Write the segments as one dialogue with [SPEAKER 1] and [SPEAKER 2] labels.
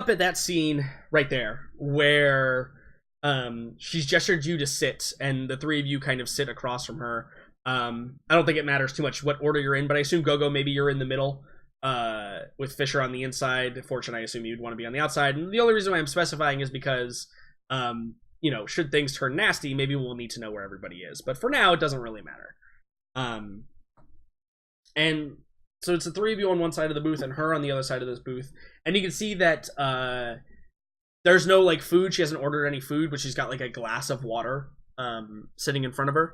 [SPEAKER 1] up at that scene right there where she's gestured you to sit, and the three of you kind of sit across from her. I don't think it matters too much what order you're in, but I assume Gogo, maybe you're in the middle, with Fisher on the inside. Fortune, I assume you'd want to be on the outside. And the only reason why I'm specifying is because, should things turn nasty, maybe we'll need to know where everybody is. But for now, it doesn't really matter. And so it's the three of you on one side of the booth and her on the other side of this booth. And you can see that there's no like food. She hasn't ordered any food, but she's got like a glass of water sitting in front of her.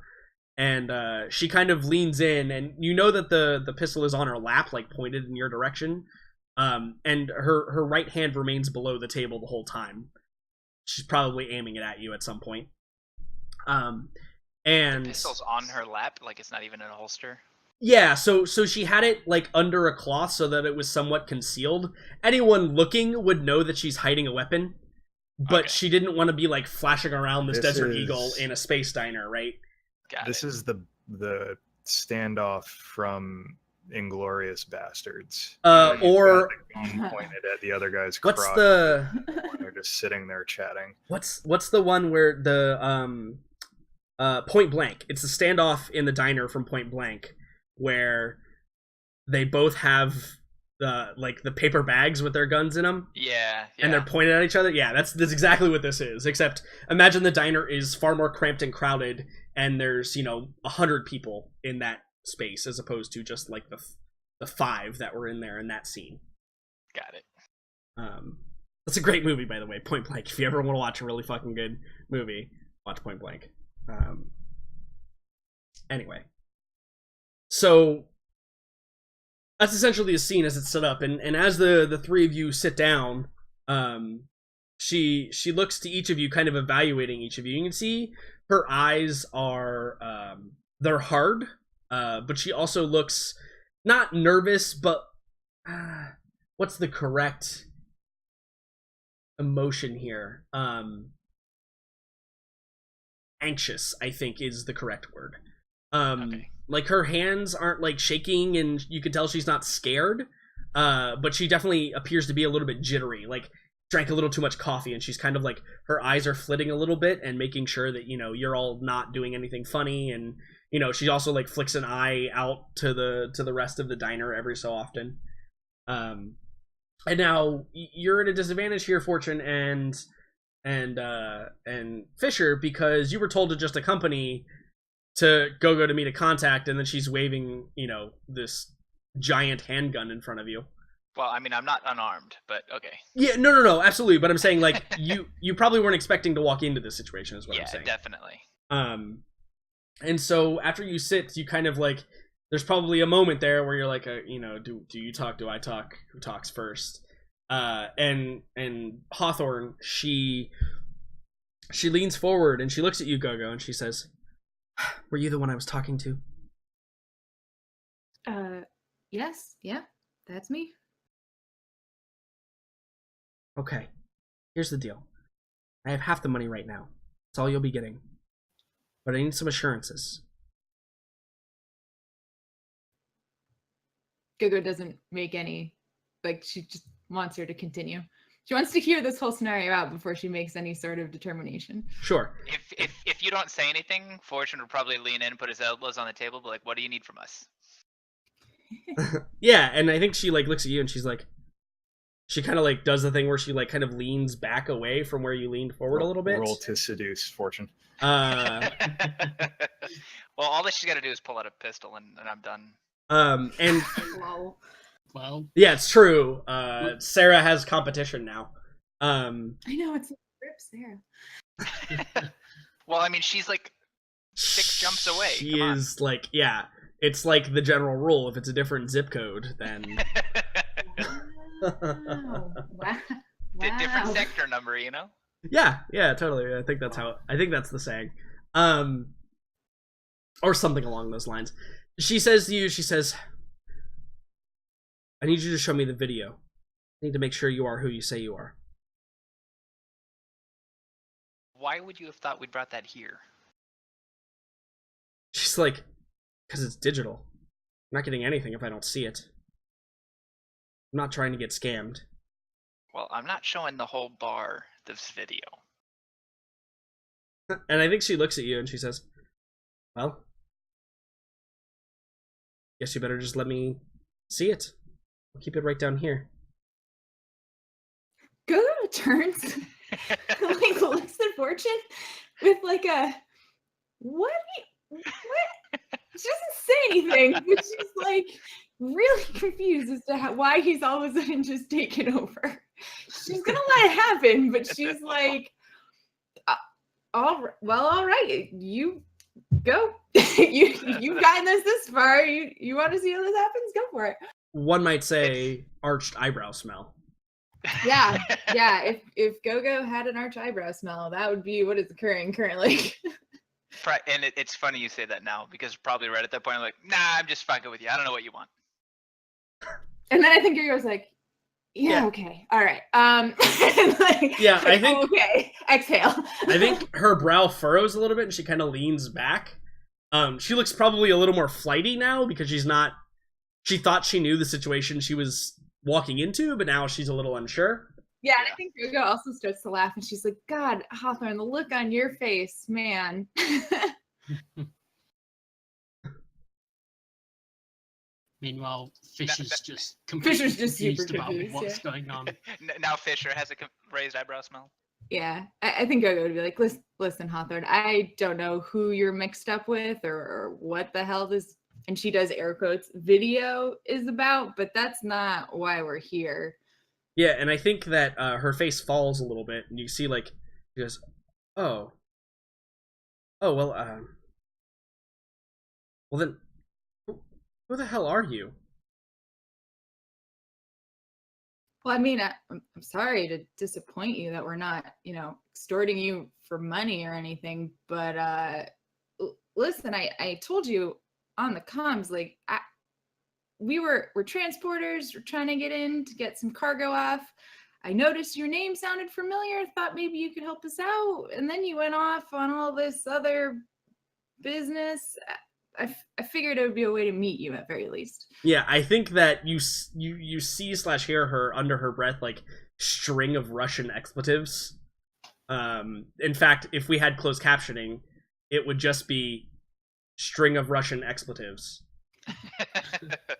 [SPEAKER 1] And she kind of leans in, and you know that the pistol is on her lap, like pointed in your direction. And her right hand remains below the table the whole time. She's probably aiming it at you at some point. And
[SPEAKER 2] the pistol's on her lap, like it's not even in a holster.
[SPEAKER 1] Yeah, so she had it like under a cloth so that it was somewhat concealed. Anyone looking would know that she's hiding a weapon, but she didn't want to be like flashing around this Desert Eagle in a space diner, right?
[SPEAKER 3] This is the standoff from Inglourious Bastards.
[SPEAKER 1] Or
[SPEAKER 3] pointed at the other guy's
[SPEAKER 1] crotch.
[SPEAKER 3] What's the? They're just sitting there chatting.
[SPEAKER 1] What's the one where the Point Blank? It's the standoff in the diner from Point Blank, where they both have the paper bags with their guns in them.
[SPEAKER 2] Yeah.
[SPEAKER 1] And they're pointed at each other. Yeah, that's exactly what this is. Except imagine the diner is far more cramped and crowded, and there's 100 people in that space as opposed to just like the 5 that were in there in that scene.
[SPEAKER 2] Got it.
[SPEAKER 1] That's a great movie, by the way, Point Blank. If you ever want to watch a really fucking good movie, watch Point Blank. Anyway, so that's essentially a scene as it's set up, and as the three of you sit down, she looks to each of you, kind of evaluating each of you. You can see her eyes are they're hard, but she also looks not nervous, but what's the correct emotion here? Anxious, I think, is the correct word. Like her hands aren't like shaking, and you can tell she's not scared, but she definitely appears to be a little bit jittery, like drank a little too much coffee, and she's kind of like, her eyes are flitting a little bit and making sure that you're all not doing anything funny. And she also like flicks an eye out to the rest of the diner every so often. And now you're at a disadvantage here, Fortune and Fisher, because you were told to just accompany to go to meet a contact, and then she's waving, this giant handgun in front of you.
[SPEAKER 2] Well, I mean, I'm not unarmed, but okay.
[SPEAKER 1] Yeah, no, absolutely. But I'm saying, like, you probably weren't expecting to walk into this situation, is what I'm saying.
[SPEAKER 2] Yeah, definitely.
[SPEAKER 1] And so after you sit, you kind of like, there's probably a moment there where you're like, do you talk? Do I talk? Who talks first? And Hawthorne, she leans forward and she looks at you, Gogo, and she says, "Were you the one I was talking to?"
[SPEAKER 4] Yes, yeah, that's me.
[SPEAKER 1] Okay, here's the deal. I have half the money right now. That's all you'll be getting. But I need some assurances.
[SPEAKER 4] Gogo doesn't make any, she just wants her to continue. She wants to hear this whole scenario out before she makes any sort of determination.
[SPEAKER 1] Sure.
[SPEAKER 2] If you don't say anything, Fortune would probably lean in, put his elbows on the table, be like, "What do you need from us?"
[SPEAKER 1] Yeah, and I think she like looks at you and she's like, she kind of like does the thing where she like kind of leans back away from where you leaned forward a little bit.
[SPEAKER 3] Roll to seduce, Fortune.
[SPEAKER 2] Well, all that she's got to do is pull out a pistol, and I'm done.
[SPEAKER 1] And
[SPEAKER 5] well,
[SPEAKER 1] yeah, it's true. Sarah has competition now.
[SPEAKER 4] I know, it's rip Sarah.
[SPEAKER 2] Well, I mean, she's like 6 jumps away.
[SPEAKER 1] She is like, yeah, it's like the general rule. If it's a different zip code, then
[SPEAKER 4] Wow.
[SPEAKER 2] The different sector number,
[SPEAKER 1] Yeah, totally. I think that's the saying. Or something along those lines. She says to you, "I need you to show me the video. I need to make sure you are who you say you are."
[SPEAKER 2] Why would you have thought we brought that here?
[SPEAKER 1] She's like, "Because it's digital. I'm not getting anything if I don't see it. I'm not trying to get scammed."
[SPEAKER 2] Well, I'm not showing the whole bar this video.
[SPEAKER 1] And I think she looks at you and she says, well, guess you better just let me see it. I'll keep it right down here.
[SPEAKER 4] Go turns like looks at Fortune with like a what? She doesn't say anything, but she's like really confused as to why he's all of a sudden just taken over. She's gonna let it happen, but she's like, all right, you go. You've gotten us this far. You want to see how this happens? Go for it.
[SPEAKER 1] One might say arched eyebrow smell.
[SPEAKER 4] Yeah. If Go-Go had an arch eyebrow smell, that would be what is occurring currently.
[SPEAKER 2] And it's funny you say that now, because probably right at that point I'm like, nah, I'm just fucking with you. I don't know what you want.
[SPEAKER 4] And then I think Go-Go's like, yeah, okay, all right. Like,
[SPEAKER 1] yeah, I think
[SPEAKER 4] okay. Exhale.
[SPEAKER 1] I think her brow furrows a little bit and she kind of leans back. She looks probably a little more flighty now because she thought she knew the situation she was walking into, but now she's a little unsure.
[SPEAKER 4] Yeah, and I think Go-Go also starts to laugh and she's like, God, Hawthorne, the look on your face, man.
[SPEAKER 5] Meanwhile, Fisher's just
[SPEAKER 4] super
[SPEAKER 5] confused about
[SPEAKER 4] confused,
[SPEAKER 5] what's going on.
[SPEAKER 2] Now Fisher has a raised eyebrow smell.
[SPEAKER 4] Yeah, I think Go-Go would be like, listen, Hawthorne, I don't know who you're mixed up with or what the hell this, and she does air quotes, video is about, but that's not why we're here.
[SPEAKER 1] Yeah, and I think that her face falls a little bit, and you see, like, she goes, well, then, who the hell are you?
[SPEAKER 4] Well, I mean, I'm sorry to disappoint you that we're not, extorting you for money or anything, but listen, I told you on the comms, like, we're transporters, we're trying to get some cargo off. I noticed your name sounded familiar, thought maybe you could help us out, and then you went off on all this other business. I figured it would be a way to meet you at very least.
[SPEAKER 1] Yeah, I think that you see/hear her under her breath like string of Russian expletives. In fact, if we had closed captioning, it would just be string of Russian expletives.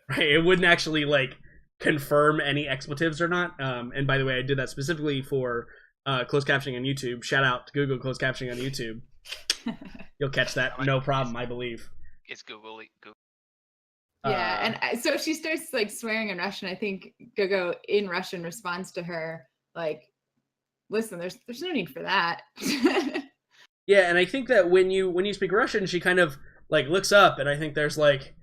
[SPEAKER 1] Right? It wouldn't actually like confirm any expletives or not. And by the way, I did that specifically for closed captioning on YouTube. Shout out to Google closed captioning on YouTube. You'll catch that, no problem, I believe.
[SPEAKER 2] It's Google.
[SPEAKER 4] Yeah, and so she starts like swearing in Russian. I think Go-Go in Russian responds to her like, "Listen, there's no need for that."
[SPEAKER 1] Yeah, and I think that when you speak Russian, she kind of like looks up, and I think there's like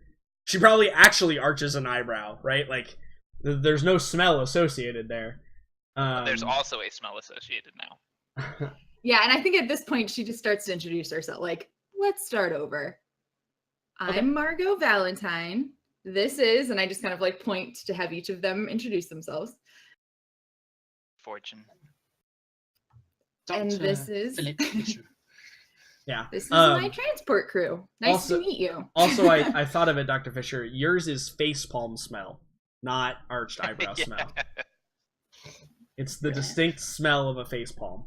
[SPEAKER 1] she probably actually arches an eyebrow, right? Like there's no smell associated there.
[SPEAKER 2] There's also a smell associated now.
[SPEAKER 4] Yeah, and I think at this point she just starts to introduce herself. Like, let's start over.
[SPEAKER 1] Okay.
[SPEAKER 4] I'm Margot Valentine. This is, and I just kind of like point to have each of them introduce themselves.
[SPEAKER 2] Fortune.
[SPEAKER 4] And this is
[SPEAKER 1] yeah.
[SPEAKER 4] This is my transport crew. Nice to meet you.
[SPEAKER 1] Also, I thought of it, Dr. Fisher. Yours is facepalm smell, not arched eyebrow smell. It's the distinct smell of a facepalm.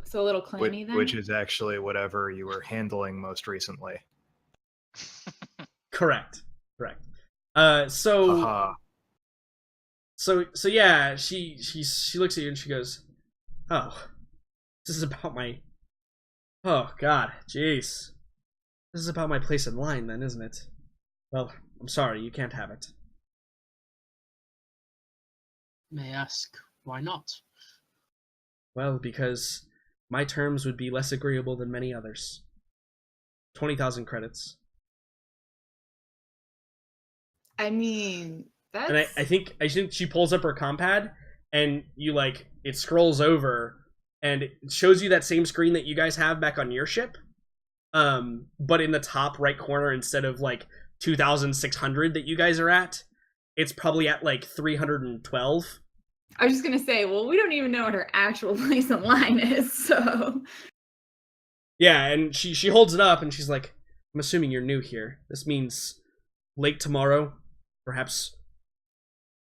[SPEAKER 4] So a little clammy then?
[SPEAKER 3] Which is actually whatever you were handling most recently.
[SPEAKER 1] Correct. So yeah, she looks at you and she goes, "Oh, this is about my. Oh God, jeez, this is about my place in line, then, isn't it? Well, I'm sorry, you can't have it."
[SPEAKER 5] May I ask why not?
[SPEAKER 1] Well, because my terms would be less agreeable than many others. 20,000 credits.
[SPEAKER 4] I mean, that's...
[SPEAKER 1] And I think she pulls up her compad, and you like it scrolls over, and it shows you that same screen that you guys have back on your ship. But in the top right corner, instead of like 2,600 that you guys are at, it's probably at like 312.
[SPEAKER 4] I was just gonna say, well, we don't even know what her actual place in line is, so.
[SPEAKER 1] Yeah, and she holds it up and she's like, "I'm assuming you're new here. This means late tomorrow, perhaps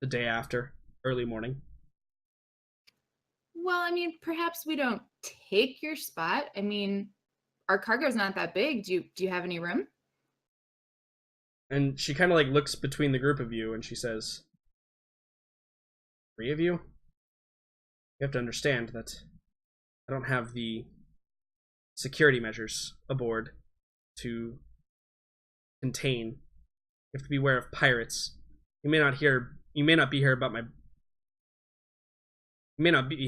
[SPEAKER 1] the day after, early morning.
[SPEAKER 4] Well, I mean, perhaps we don't take your spot. I mean, our cargo's not that big. Do you have any room?
[SPEAKER 1] And she kind of like looks between the group of you and she says, 3 of you? You have to understand that I don't have the security measures aboard to contain. You have to beware of pirates. You may not be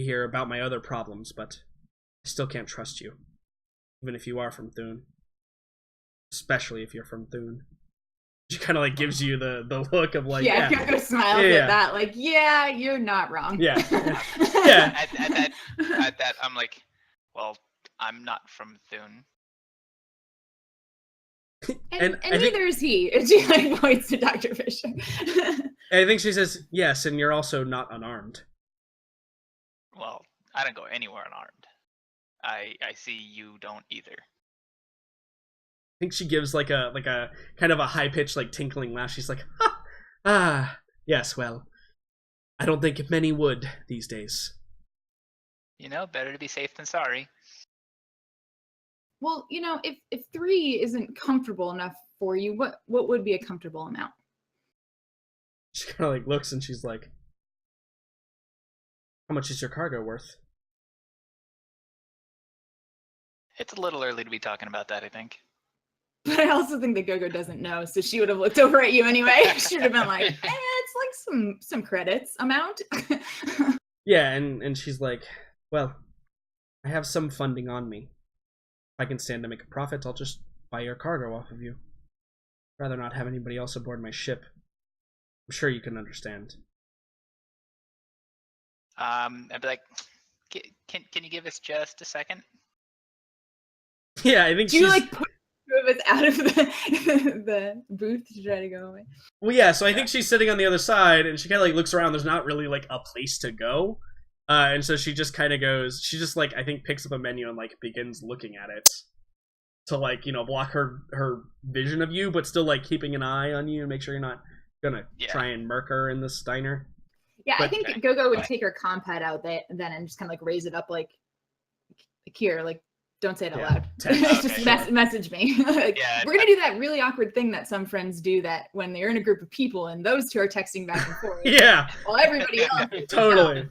[SPEAKER 1] here about my other problems, but I still can't trust you. Even if you are from Thune. Especially if you're from Thune. She kind of like gives you the look of like,
[SPEAKER 4] yeah. Coco smiles at that, like, yeah, you're not wrong.
[SPEAKER 1] Yeah. Yeah.
[SPEAKER 2] At that, I'm like, well, I'm not from Thune.
[SPEAKER 4] And neither is he. And she like points to Dr. Fisher.
[SPEAKER 1] I think she says, yes, and you're also not unarmed.
[SPEAKER 2] Well, I don't go anywhere unarmed. I see you don't either.
[SPEAKER 1] I think she gives like a kind of a high pitched like tinkling laugh. She's like, ha! Ah, yes, well, I don't think many would these days.
[SPEAKER 2] You know, better to be safe than sorry.
[SPEAKER 4] Well, you know, if 3 isn't comfortable enough for you, what would be a comfortable amount?
[SPEAKER 1] She kind of like looks and she's like, how much is your cargo worth?
[SPEAKER 2] It's a little early to be talking about that, I think.
[SPEAKER 4] But I also think that Gogo doesn't know, so she would have looked over at you anyway. She would have been like, it's like some credits amount.
[SPEAKER 1] Yeah, and she's like, well, I have some funding on me. If I can stand to make a profit, I'll just buy your cargo off of you. I'd rather not have anybody else aboard my ship. I'm sure you can understand.
[SPEAKER 2] I'd be like, can you give us just a second?
[SPEAKER 1] Yeah, I think
[SPEAKER 4] Do you like push us out of the booth to try to go away?
[SPEAKER 1] Well, yeah, so I think she's sitting on the other side, and she kind of like looks around. There's not really like a place to go, and so she just kind of goes. She just like I think picks up a menu and like begins looking at it to like block her vision of you, but still like keeping an eye on you and make sure you're not gonna try and murk her in this diner.
[SPEAKER 4] Yeah, I think Gogo would take her compad out then and just kind of like raise it up like here, like don't say it out loud. Just message me. Like, we're gonna do that really awkward thing that some friends do that when they're in a group of people and those two are texting back and forth.
[SPEAKER 1] Yeah.
[SPEAKER 4] While everybody else
[SPEAKER 1] totally.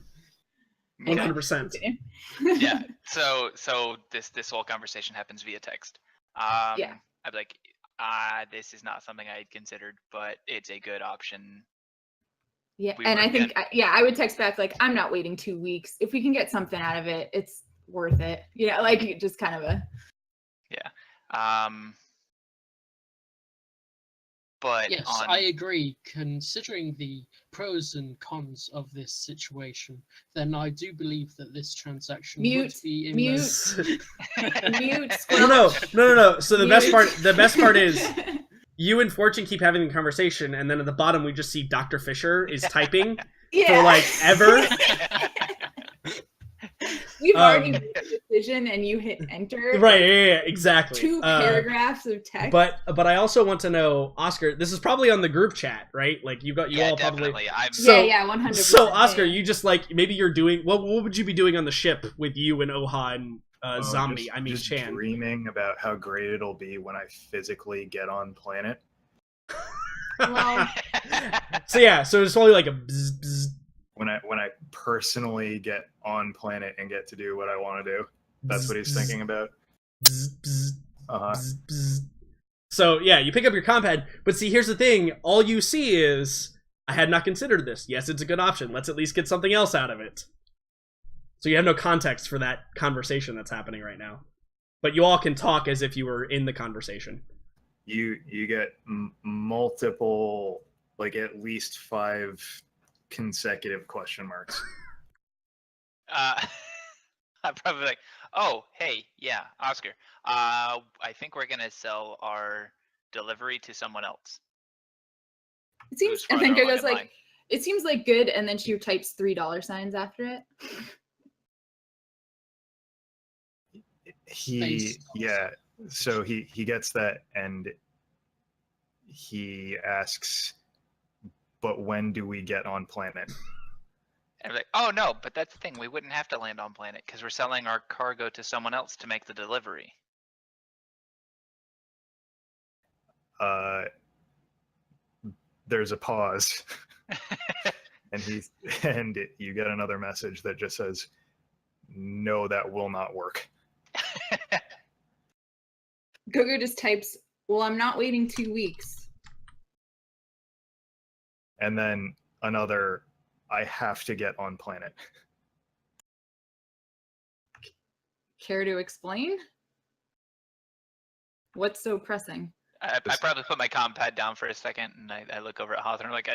[SPEAKER 1] 100%.
[SPEAKER 2] Yeah. So this whole conversation happens via text.
[SPEAKER 4] Yeah.
[SPEAKER 2] I'd be like, this is not something I had considered, but it's a good option.
[SPEAKER 4] Yeah, and I think I would text back like, I'm not waiting 2 weeks. If we can get something out of it, it's worth it. You know, like just kind of a.
[SPEAKER 2] Yeah. But
[SPEAKER 5] yes, I agree. Considering the pros and cons of this situation, then I do believe that this transaction would be
[SPEAKER 4] mute.
[SPEAKER 1] No. So the best part is you and Fortune keep having the conversation, and then at the bottom we just see Dr. Fisher is typing for like ever.
[SPEAKER 4] We've already made a decision, and you hit enter.
[SPEAKER 1] Right? Yeah, exactly.
[SPEAKER 4] 2 paragraphs of text.
[SPEAKER 1] But I also want to know, Oscar. This is probably on the group chat, right? Like you all
[SPEAKER 2] definitely.
[SPEAKER 1] probably.
[SPEAKER 4] 100%.
[SPEAKER 1] So Oscar, you just like maybe you're doing what would you be doing on the ship with you and Oha and Zombie?
[SPEAKER 3] Just
[SPEAKER 1] Chan.
[SPEAKER 3] Dreaming about how great it'll be when I physically get on planet.
[SPEAKER 4] Well,
[SPEAKER 1] so it's only like a bzz, bzz.
[SPEAKER 3] When I personally get on planet and get to do what I want to do. That's what he's thinking about.
[SPEAKER 1] Bzz, bzz, bzz, bzz. So yeah, you pick up your compad, but see, here's the thing: all you see is, I had not considered this. Yes, it's a good option. Let's at least get something else out of it. So you have no context for that conversation that's happening right now, but you all can talk as if you were in the conversation.
[SPEAKER 3] You get multiple, like at least 5 consecutive question marks.
[SPEAKER 2] I'm probably like, oh, hey, yeah, Oscar. I think we're gonna sell our delivery to someone else.
[SPEAKER 4] It seems, and then Gogo's like, it seems like good, and then she types $3 after it.
[SPEAKER 3] So he gets that, and he asks, but when do we get on planet?
[SPEAKER 2] And I'm like, oh no, but that's the thing. We wouldn't have to land on planet because we're selling our cargo to someone else to make the delivery.
[SPEAKER 3] There's a pause, and you get another message that just says, "No, that will not work."
[SPEAKER 4] Gogo just types, "Well, I'm not waiting 2 weeks."
[SPEAKER 3] And then another, "I have to get on planet."
[SPEAKER 4] Care to explain? What's so pressing?
[SPEAKER 2] I probably put my compad down for a second, and I look over at Hawthorne, like,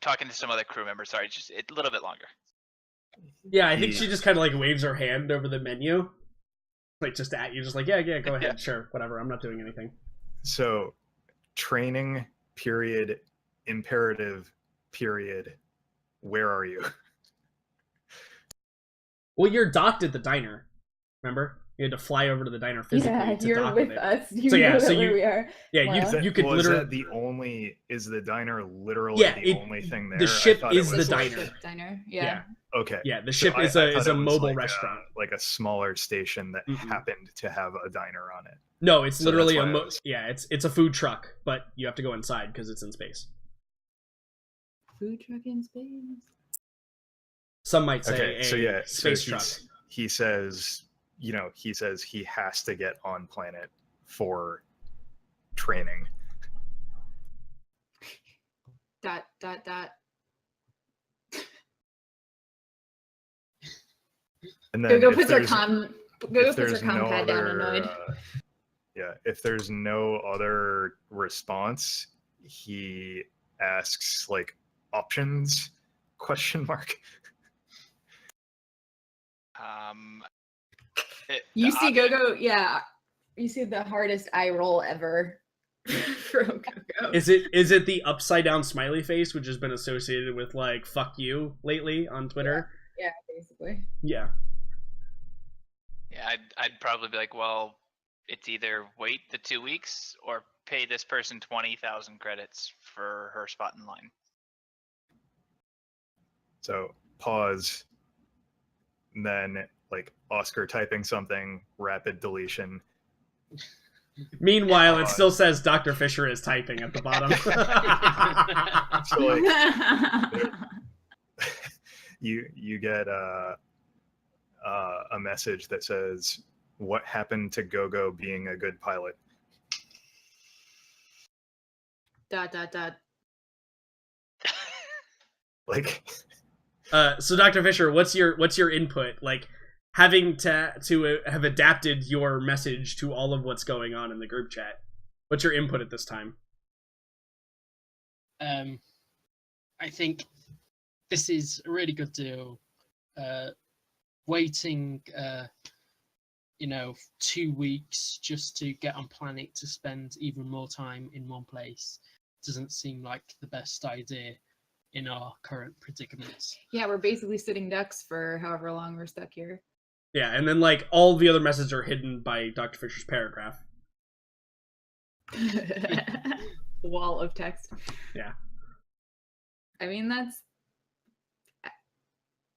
[SPEAKER 2] talking to some other crew member. Sorry, just a little bit longer.
[SPEAKER 1] Yeah, I think she just kind of like waves her hand over the menu, like just at you, just like, yeah, go ahead, sure, whatever. I'm not doing anything.
[SPEAKER 3] So, training period, imperative period. Where are you?
[SPEAKER 1] Well, you're docked at the diner. Remember, you had to fly over to the diner physically
[SPEAKER 4] Yeah,
[SPEAKER 1] to
[SPEAKER 4] you're
[SPEAKER 1] dock
[SPEAKER 4] with
[SPEAKER 1] with it.
[SPEAKER 4] us. You
[SPEAKER 1] So, yeah,
[SPEAKER 4] know
[SPEAKER 1] so
[SPEAKER 4] that
[SPEAKER 1] you-
[SPEAKER 4] where we are.
[SPEAKER 1] Yeah,
[SPEAKER 4] Wow.
[SPEAKER 1] you could
[SPEAKER 3] Was
[SPEAKER 1] literally.
[SPEAKER 3] that the only? Is the diner literally
[SPEAKER 1] Yeah,
[SPEAKER 3] the only thing there?
[SPEAKER 1] the
[SPEAKER 3] I
[SPEAKER 1] ship
[SPEAKER 3] thought it
[SPEAKER 1] is the
[SPEAKER 3] was
[SPEAKER 1] diner.
[SPEAKER 3] like-
[SPEAKER 4] Ship diner. Yeah.
[SPEAKER 3] Okay.
[SPEAKER 1] Yeah, the
[SPEAKER 3] So
[SPEAKER 1] ship
[SPEAKER 3] I
[SPEAKER 1] is
[SPEAKER 3] thought
[SPEAKER 1] a
[SPEAKER 3] it was
[SPEAKER 1] mobile
[SPEAKER 3] like
[SPEAKER 1] restaurant.
[SPEAKER 3] like a smaller station that
[SPEAKER 1] Mm-mm.
[SPEAKER 3] happened to have a diner on it.
[SPEAKER 1] No, it's
[SPEAKER 3] So
[SPEAKER 1] literally
[SPEAKER 3] that's why I was-
[SPEAKER 1] yeah, it's a food truck, but you have to go inside because it's in space.
[SPEAKER 4] Food truck in space.
[SPEAKER 1] Some might say
[SPEAKER 3] Okay, so yeah,
[SPEAKER 1] space
[SPEAKER 3] so
[SPEAKER 1] truck.
[SPEAKER 3] he says, he says he has to get on planet for training. ... And then
[SPEAKER 4] Gogo
[SPEAKER 3] if
[SPEAKER 4] puts her
[SPEAKER 3] there's-
[SPEAKER 4] Gogo
[SPEAKER 3] if
[SPEAKER 4] puts her
[SPEAKER 3] there's no
[SPEAKER 4] compad down,
[SPEAKER 3] other,
[SPEAKER 4] annoyed.
[SPEAKER 3] if there's no other response, he asks like options ?
[SPEAKER 4] You see Gogo, yeah. You see the hardest eye roll ever from Gogo.
[SPEAKER 1] Is it the upside down smiley face, which has been associated with like "fuck you" lately on Twitter?
[SPEAKER 4] Yeah, basically.
[SPEAKER 1] Yeah.
[SPEAKER 2] Yeah, I'd probably be like, well, it's either wait the 2 weeks or pay this person 20,000 credits for her spot in line.
[SPEAKER 3] So pause. And then like Oscar typing something, rapid deletion.
[SPEAKER 1] Meanwhile, it still says Dr. Fisher is typing at the bottom.
[SPEAKER 3] So like you get a message that says, "What happened to Gogo being a good pilot?" ... Like,
[SPEAKER 1] So Dr. Fisher, what's your input? Like, having to have adapted your message to all of what's going on in the group chat. What's your input at this time?
[SPEAKER 5] I think this is a really good deal. Waiting, 2 weeks just to get on planet to spend even more time in one place doesn't seem like the best idea in our current predicaments.
[SPEAKER 4] Yeah, we're basically sitting ducks for however long we're stuck here.
[SPEAKER 1] Yeah, and then like all the other messages are hidden by Dr. Fisher's paragraph.
[SPEAKER 4] Wall of text.
[SPEAKER 1] Yeah.
[SPEAKER 4] I mean, that's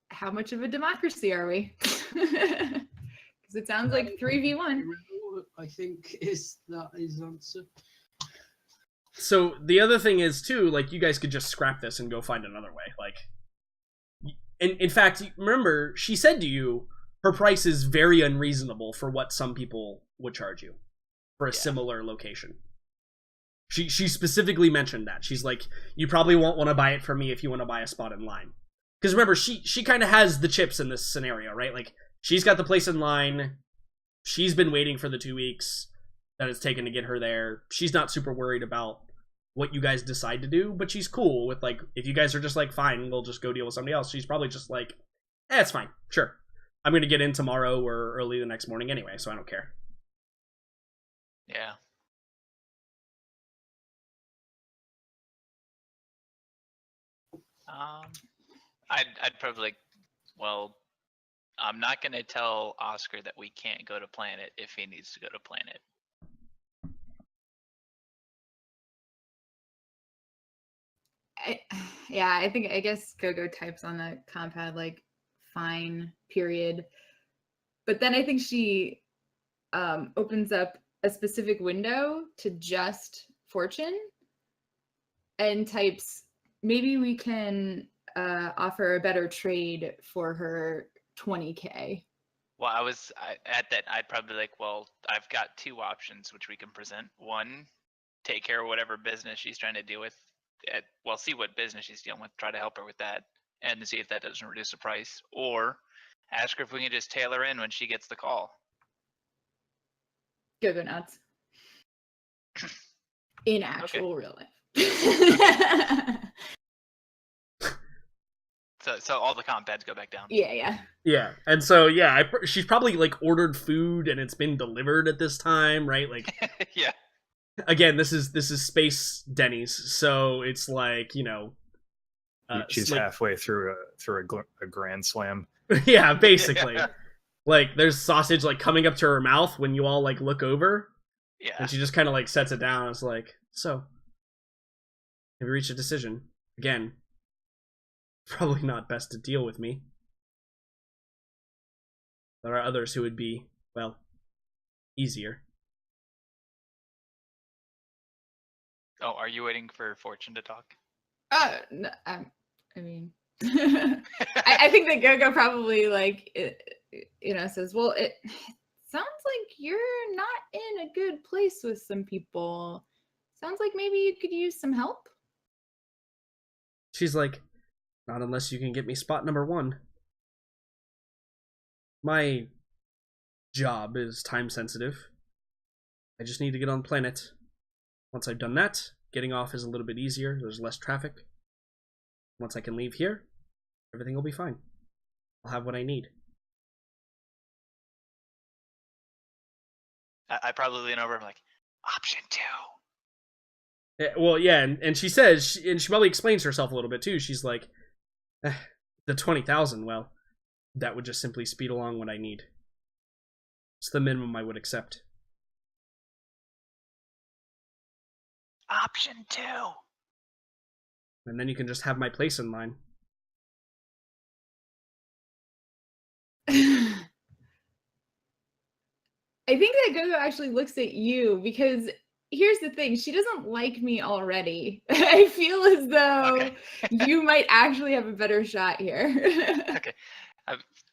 [SPEAKER 4] how much of a democracy are we? Because it sounds like 3v1.
[SPEAKER 5] I think is the answer.
[SPEAKER 1] So the other thing is too, like, you guys could just scrap this and go find another way. Like, in fact, remember, she said to you, her price is very unreasonable for what some people would charge you for a similar location. She specifically mentioned that. She's like, you probably won't want to buy it from me if you want to buy a spot in line. Because remember, she kind of has the chips in this scenario, right? Like, she's got the place in line. She's been waiting for the 2 weeks that it's taken to get her there. She's not super worried about what you guys decide to do, but she's cool with, like, if you guys are just like, fine, we'll just go deal with somebody else. She's probably just like, it's fine, sure. I'm going to get in tomorrow or early the next morning anyway, so I don't care.
[SPEAKER 2] Yeah. I'd probably like, well, I'm not going to tell Oscar that we can't go to planet if he needs to go to planet.
[SPEAKER 4] I guess Gogo types on the compad like fine period, but then I think she opens up a specific window to just Fortune and types, maybe we can offer a better trade for her 20K.
[SPEAKER 2] Well, at that, I'd probably like, well, I've got two options which we can present. One, take care of whatever business she's trying to deal with. Well, see what business she's dealing with, try to help her with that, and see if that doesn't reduce the price. Or ask her if we can just tail her in when she gets the call.
[SPEAKER 4] Go nuts. In actual real life.
[SPEAKER 2] So all the comp pads go back down.
[SPEAKER 4] Yeah.
[SPEAKER 1] And so she's probably like ordered food and it's been delivered at this time, right? Like,
[SPEAKER 2] yeah.
[SPEAKER 1] Again, this is Space Denny's, so it's like, you know,
[SPEAKER 3] she's
[SPEAKER 1] like,
[SPEAKER 3] halfway through a grand slam.
[SPEAKER 1] Yeah, basically. Yeah. Like there's sausage like coming up to her mouth when you all like look over.
[SPEAKER 2] Yeah.
[SPEAKER 1] And she just kind of like sets it down. It's like, so have you reached a decision? Again, probably not best to deal with me. There are others who would be, well, easier.
[SPEAKER 2] Oh, are you waiting for Fortune to talk?
[SPEAKER 4] No, I mean, I think that Gogo probably like, says, well, it sounds like you're not in a good place with some people. Sounds like maybe you could use some help.
[SPEAKER 1] She's like, not unless you can get me spot number 1. My job is time sensitive. I just need to get on planet. Once I've done that, getting off is a little bit easier. There's less traffic. Once I can leave here, everything will be fine. I'll have what I need.
[SPEAKER 2] I probably lean over and I'm like, option 2.
[SPEAKER 1] Well, yeah, and she says, and she probably explains herself a little bit too. She's like, the 20,000, well, that would just simply speed along what I need. It's the minimum I would accept.
[SPEAKER 2] Option 2.
[SPEAKER 1] And then you can just have my place in line.
[SPEAKER 4] I think that Gogo actually looks at you because here's the thing. She doesn't like me already. I feel as though you might actually have a better shot here.
[SPEAKER 2] Okay.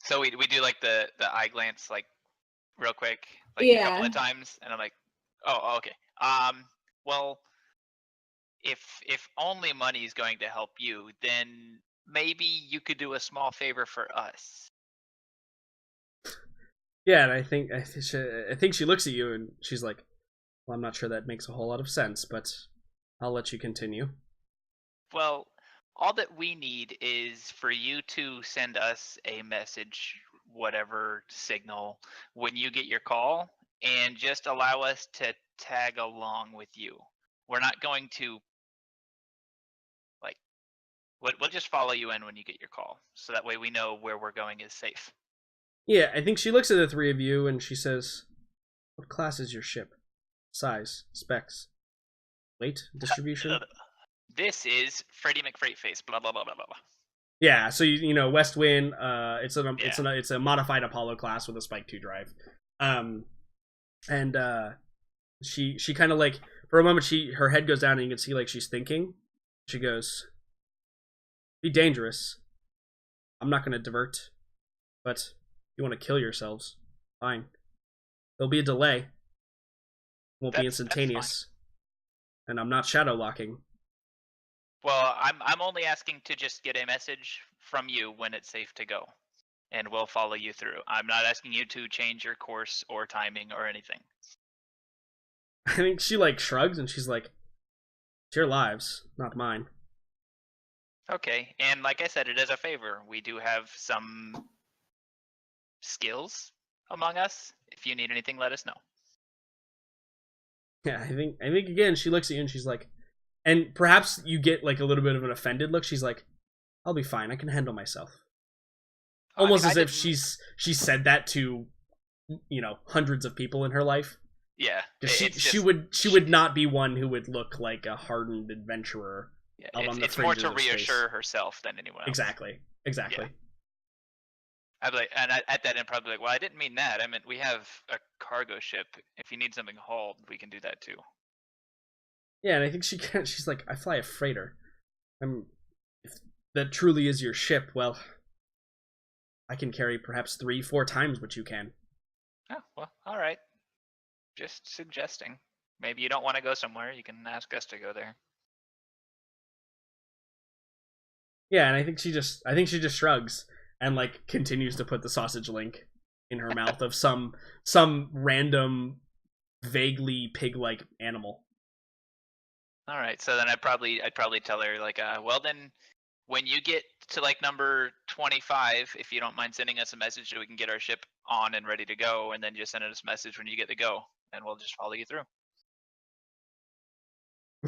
[SPEAKER 2] So we do like the eye glance like real quick, like a couple of times, and I'm like, oh, okay. Well, if only money is going to help you, then maybe you could do a small favor for us.
[SPEAKER 1] Yeah, and I think she looks at you and she's like, well, I'm not sure that makes a whole lot of sense, but I'll let you continue.
[SPEAKER 2] Well, all that we need is for you to send us a message, whatever signal, when you get your call, and just allow us to tag along with you. We're not going to, like, we'll just follow you in when you get your call, so that way we know where we're going is safe.
[SPEAKER 1] Yeah, I think she looks at the three of you and she says, what class is your ship? Size, specs, weight, distribution?
[SPEAKER 2] This is Freddy McFreightface, blah, blah, blah, blah, blah.
[SPEAKER 1] Yeah, so you know, West Wind, it's a modified Apollo class with a Spike 2 drive. She kind of like, for a moment, her head goes down and you can see like she's thinking. She goes, be dangerous. I'm not going to divert, but you want to kill yourselves, fine. There'll be a delay. Won't be instantaneous. And I'm not shadow locking.
[SPEAKER 2] Well, I'm only asking to just get a message from you when it's safe to go, and we'll follow you through. I'm not asking you to change your course or timing or anything.
[SPEAKER 1] I think she like shrugs and she's like, it's your lives, not mine.
[SPEAKER 2] Okay, and like I said, it is a favor. We do have some skills among us. If you need anything, let us know.
[SPEAKER 1] Yeah, I think again she looks at you and she's like, and perhaps you get like a little bit of an offended look. She's like, I'll be fine. I can handle myself. Almost as if she said that to, you know, hundreds of people in her life.
[SPEAKER 2] Yeah,
[SPEAKER 1] She would not be one who would look like a hardened adventurer
[SPEAKER 2] Yeah,
[SPEAKER 1] out on the
[SPEAKER 2] it's more
[SPEAKER 1] fringes
[SPEAKER 2] to
[SPEAKER 1] of space.
[SPEAKER 2] reassure herself than anyone else.
[SPEAKER 1] Exactly.
[SPEAKER 2] Yeah. I'd be like, and at that end, probably like, well, I didn't mean that. I meant we have a cargo ship. If you need something hauled, we can do that too.
[SPEAKER 1] Yeah, and I think she's like, I fly a freighter. If that truly is your ship, well, I can carry perhaps 3-4 times what you can.
[SPEAKER 2] Oh, well, all right. Just suggesting. Maybe you don't want to go somewhere. You can ask us to go there.
[SPEAKER 1] Yeah, and I think she just shrugs and like continues to put the sausage link in her mouth of some random, vaguely pig-like animal.
[SPEAKER 2] All right. So then I'd probably tell her like, well then, when you get to like number 25, if you don't mind sending us a message so we can get our ship on and ready to go, and then just send us a message when you get to go, and we'll just follow you through.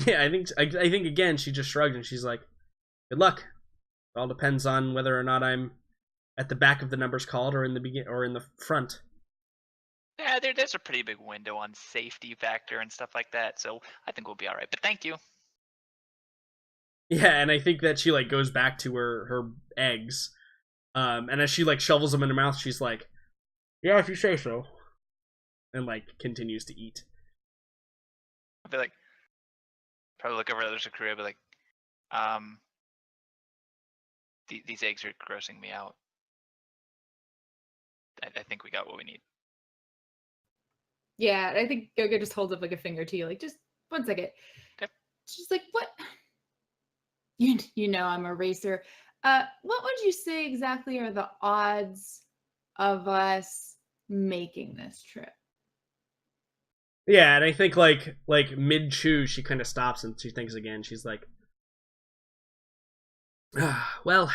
[SPEAKER 1] Yeah, I think again she just shrugged and she's like, "Good luck. It all depends on whether or not I'm at the back of the numbers called or in the front."
[SPEAKER 2] Yeah, there's a pretty big window on safety factor and stuff like that, so I think we'll be all right. But thank you.
[SPEAKER 1] Yeah, and I think that she like goes back to her eggs, and as she like shovels them in her mouth, she's like, "Yeah, if you say so," and like continues to eat.
[SPEAKER 2] I'll be like, probably look over at the crew. I'll be like, these eggs are grossing me out. I think we got what we need.
[SPEAKER 4] Yeah, I think Gogo just holds up like a finger to you, like, just 1 second.
[SPEAKER 2] Okay.
[SPEAKER 4] She's like, what? You know I'm a racer. What would you say exactly are the odds of us making this trip?
[SPEAKER 1] Yeah, and I think like mid chew, she kind of stops and she thinks again. She's like, well,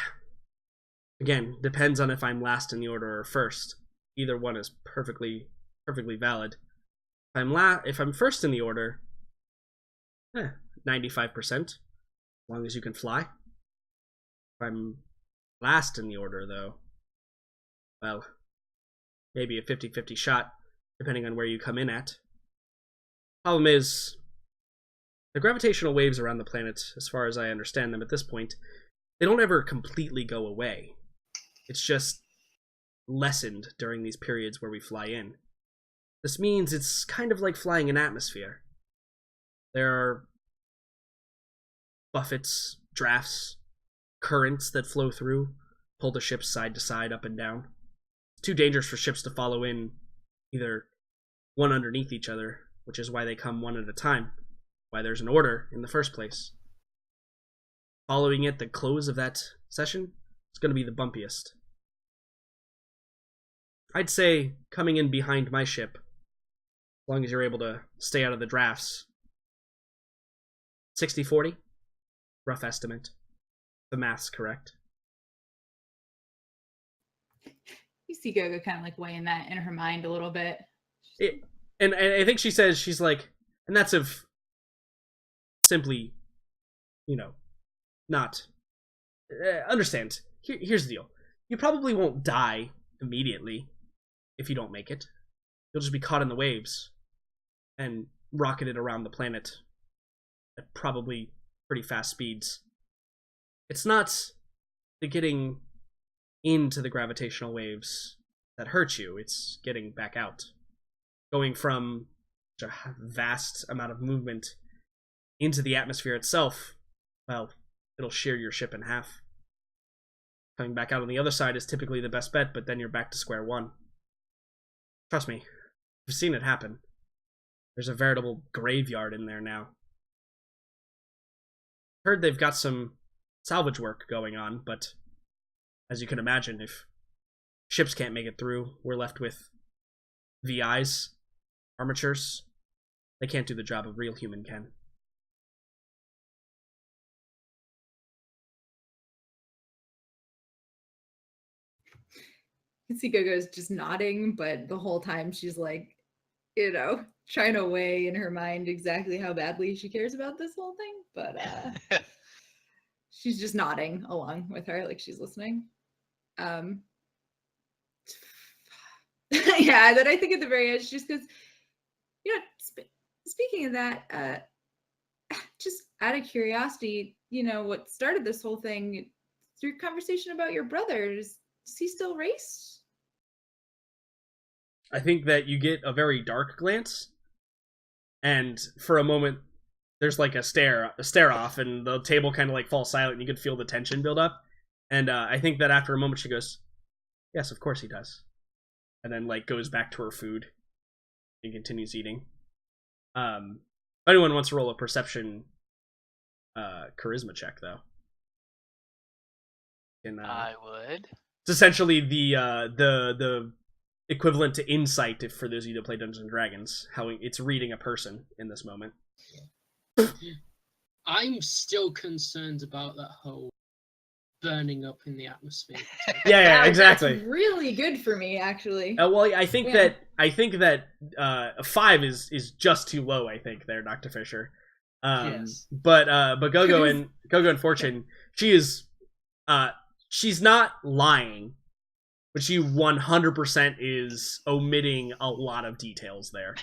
[SPEAKER 1] again, depends on if I'm last in the order or first. Either one is perfectly valid. If I'm first in the order, 95%, as long as you can fly. If I'm last in the order, though, well, maybe a 50-50 shot, depending on where you come in at. Problem is, the gravitational waves around the planet, as far as I understand them at this point, they don't ever completely go away. It's just lessened during these periods where we fly in. This means it's kind of like flying an atmosphere. There are buffets, drafts, currents that flow through, pull the ships side to side, up and down. It's too dangerous for ships to follow in either one underneath each other, which is why they come one at a time, why there's an order in the first place. Following at the close of that session, it's going to be the bumpiest. I'd say coming in behind my ship, as long as you're able to stay out of the drafts, 60-40, rough estimate. The math's correct.
[SPEAKER 4] You see Gogo kind of like weighing that in her mind a little bit.
[SPEAKER 1] And I think she says, she's like, and that's if simply, not understand. Here's the deal. You probably won't die immediately if you don't make it. You'll just be caught in the waves and rocketed around the planet at probably pretty fast speeds. It's not the getting into the gravitational waves that hurt you, it's getting back out. Going from a vast amount of movement into the atmosphere itself, well, it'll shear your ship in half. Coming back out on the other side is typically the best bet, but then you're back to square one. Trust me, I've seen it happen. There's a veritable graveyard in there now. Heard they've got some salvage work going on, but as you can imagine, if ships can't make it through, we're left with VIs, armatures. They can't do the job a real human can.
[SPEAKER 4] You can see Gogo's just nodding, but the whole time she's like, trying to weigh in her mind exactly how badly she cares about this whole thing. But she's just nodding along with her, like she's listening. Yeah, then I think at the very end, just because, speaking of that, just out of curiosity, what started this whole thing, through conversation about your brother, does he still race?
[SPEAKER 1] I think that you get a very dark glance, and for a moment, there's like a stare off, and the table kind of like falls silent, and you can feel the tension build up. And I think that after a moment, she goes, "Yes, of course he does," and then like goes back to her food and continues eating. If anyone wants to roll a perception, charisma check, though,
[SPEAKER 2] I would.
[SPEAKER 1] it's essentially the equivalent to insight for those of you that play Dungeons and Dragons. How it's reading a person in this moment.
[SPEAKER 5] I'm still concerned about that whole burning up in the atmosphere.
[SPEAKER 1] Yeah,
[SPEAKER 4] Wow,
[SPEAKER 1] exactly.
[SPEAKER 4] That's really good for me, actually.
[SPEAKER 1] Well, I think that 5 is just too low. I think there, Dr. Fisher.
[SPEAKER 5] Yes.
[SPEAKER 1] But Gogo and Fortune, she's not lying, but she 100% is omitting a lot of details there.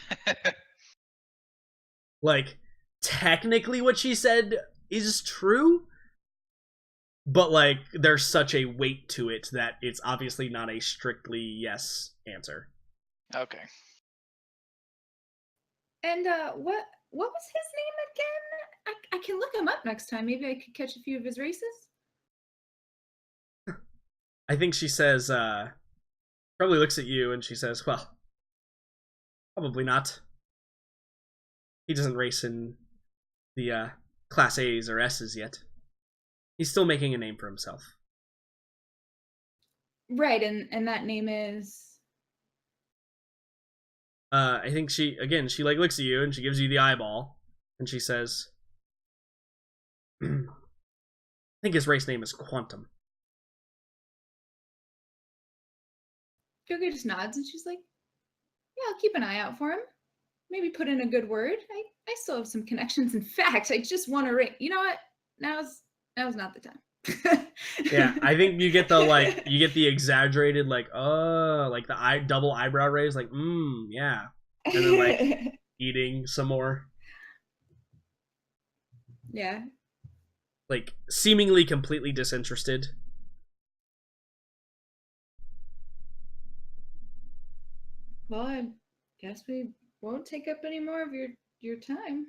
[SPEAKER 1] Like, technically what she said is true, but like there's such a weight to it that it's obviously not a strictly yes answer.
[SPEAKER 2] Okay.
[SPEAKER 4] And what was his name again? I can look him up next time. Maybe I could catch a few of his races.
[SPEAKER 1] I think she says, probably looks at you and she says, well, probably not. He doesn't race in the Class A's or S's yet. He's still making a name for himself.
[SPEAKER 4] Right, and that name is...
[SPEAKER 1] I think she like looks at you and she gives you the eyeball and she says, I think his race name is Quantum.
[SPEAKER 4] Gogo just nods and she's like, yeah, I'll keep an eye out for him. Maybe put in a good word. I still have some connections. In fact, I just want to rate. You know what? Now's not the time.
[SPEAKER 1] Yeah, I think you get the exaggerated like the double eyebrow raise, like yeah, and then like eating some more.
[SPEAKER 4] Yeah.
[SPEAKER 1] Like seemingly completely disinterested.
[SPEAKER 4] Well, I guess we won't take up any more of your time.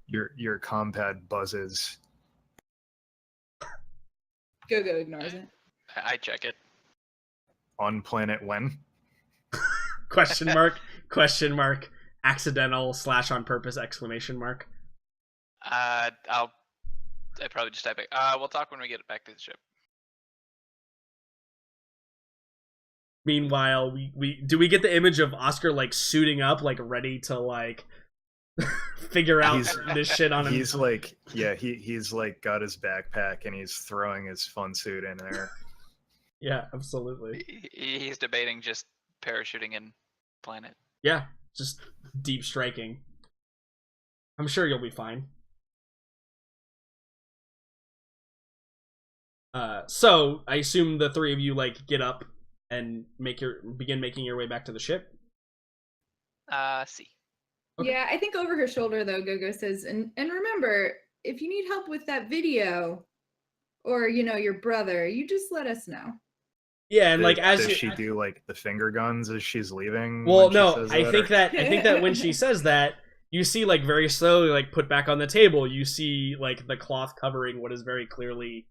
[SPEAKER 3] Your compad buzzes.
[SPEAKER 4] Gogo ignores it.
[SPEAKER 2] I check it.
[SPEAKER 3] On planet when?
[SPEAKER 1] Question mark, question mark, accidental / on purpose exclamation mark.
[SPEAKER 2] I probably just type it. We'll talk when we get back to the ship.
[SPEAKER 1] Meanwhile, we get the image of Oscar like suiting up, like ready to like figure out this shit on him.
[SPEAKER 3] He's like, yeah, he's like got his backpack and he's throwing his fun suit in there.
[SPEAKER 1] Yeah, absolutely.
[SPEAKER 2] He's debating just parachuting in planet.
[SPEAKER 1] Yeah, just deep striking. I'm sure you'll be fine. So I assume the three of you like get up and begin making your way back to the ship.
[SPEAKER 2] See.
[SPEAKER 1] Okay.
[SPEAKER 4] Yeah, I think over her shoulder though, Gogo says, and remember, if you need help with that video, or your brother, you just let us know.
[SPEAKER 1] Yeah, and like
[SPEAKER 3] does she do like the finger guns as she's leaving?
[SPEAKER 1] Well, no, I think that when she says that, you see like very slowly like put back on the table, you see like the cloth covering what is very clearly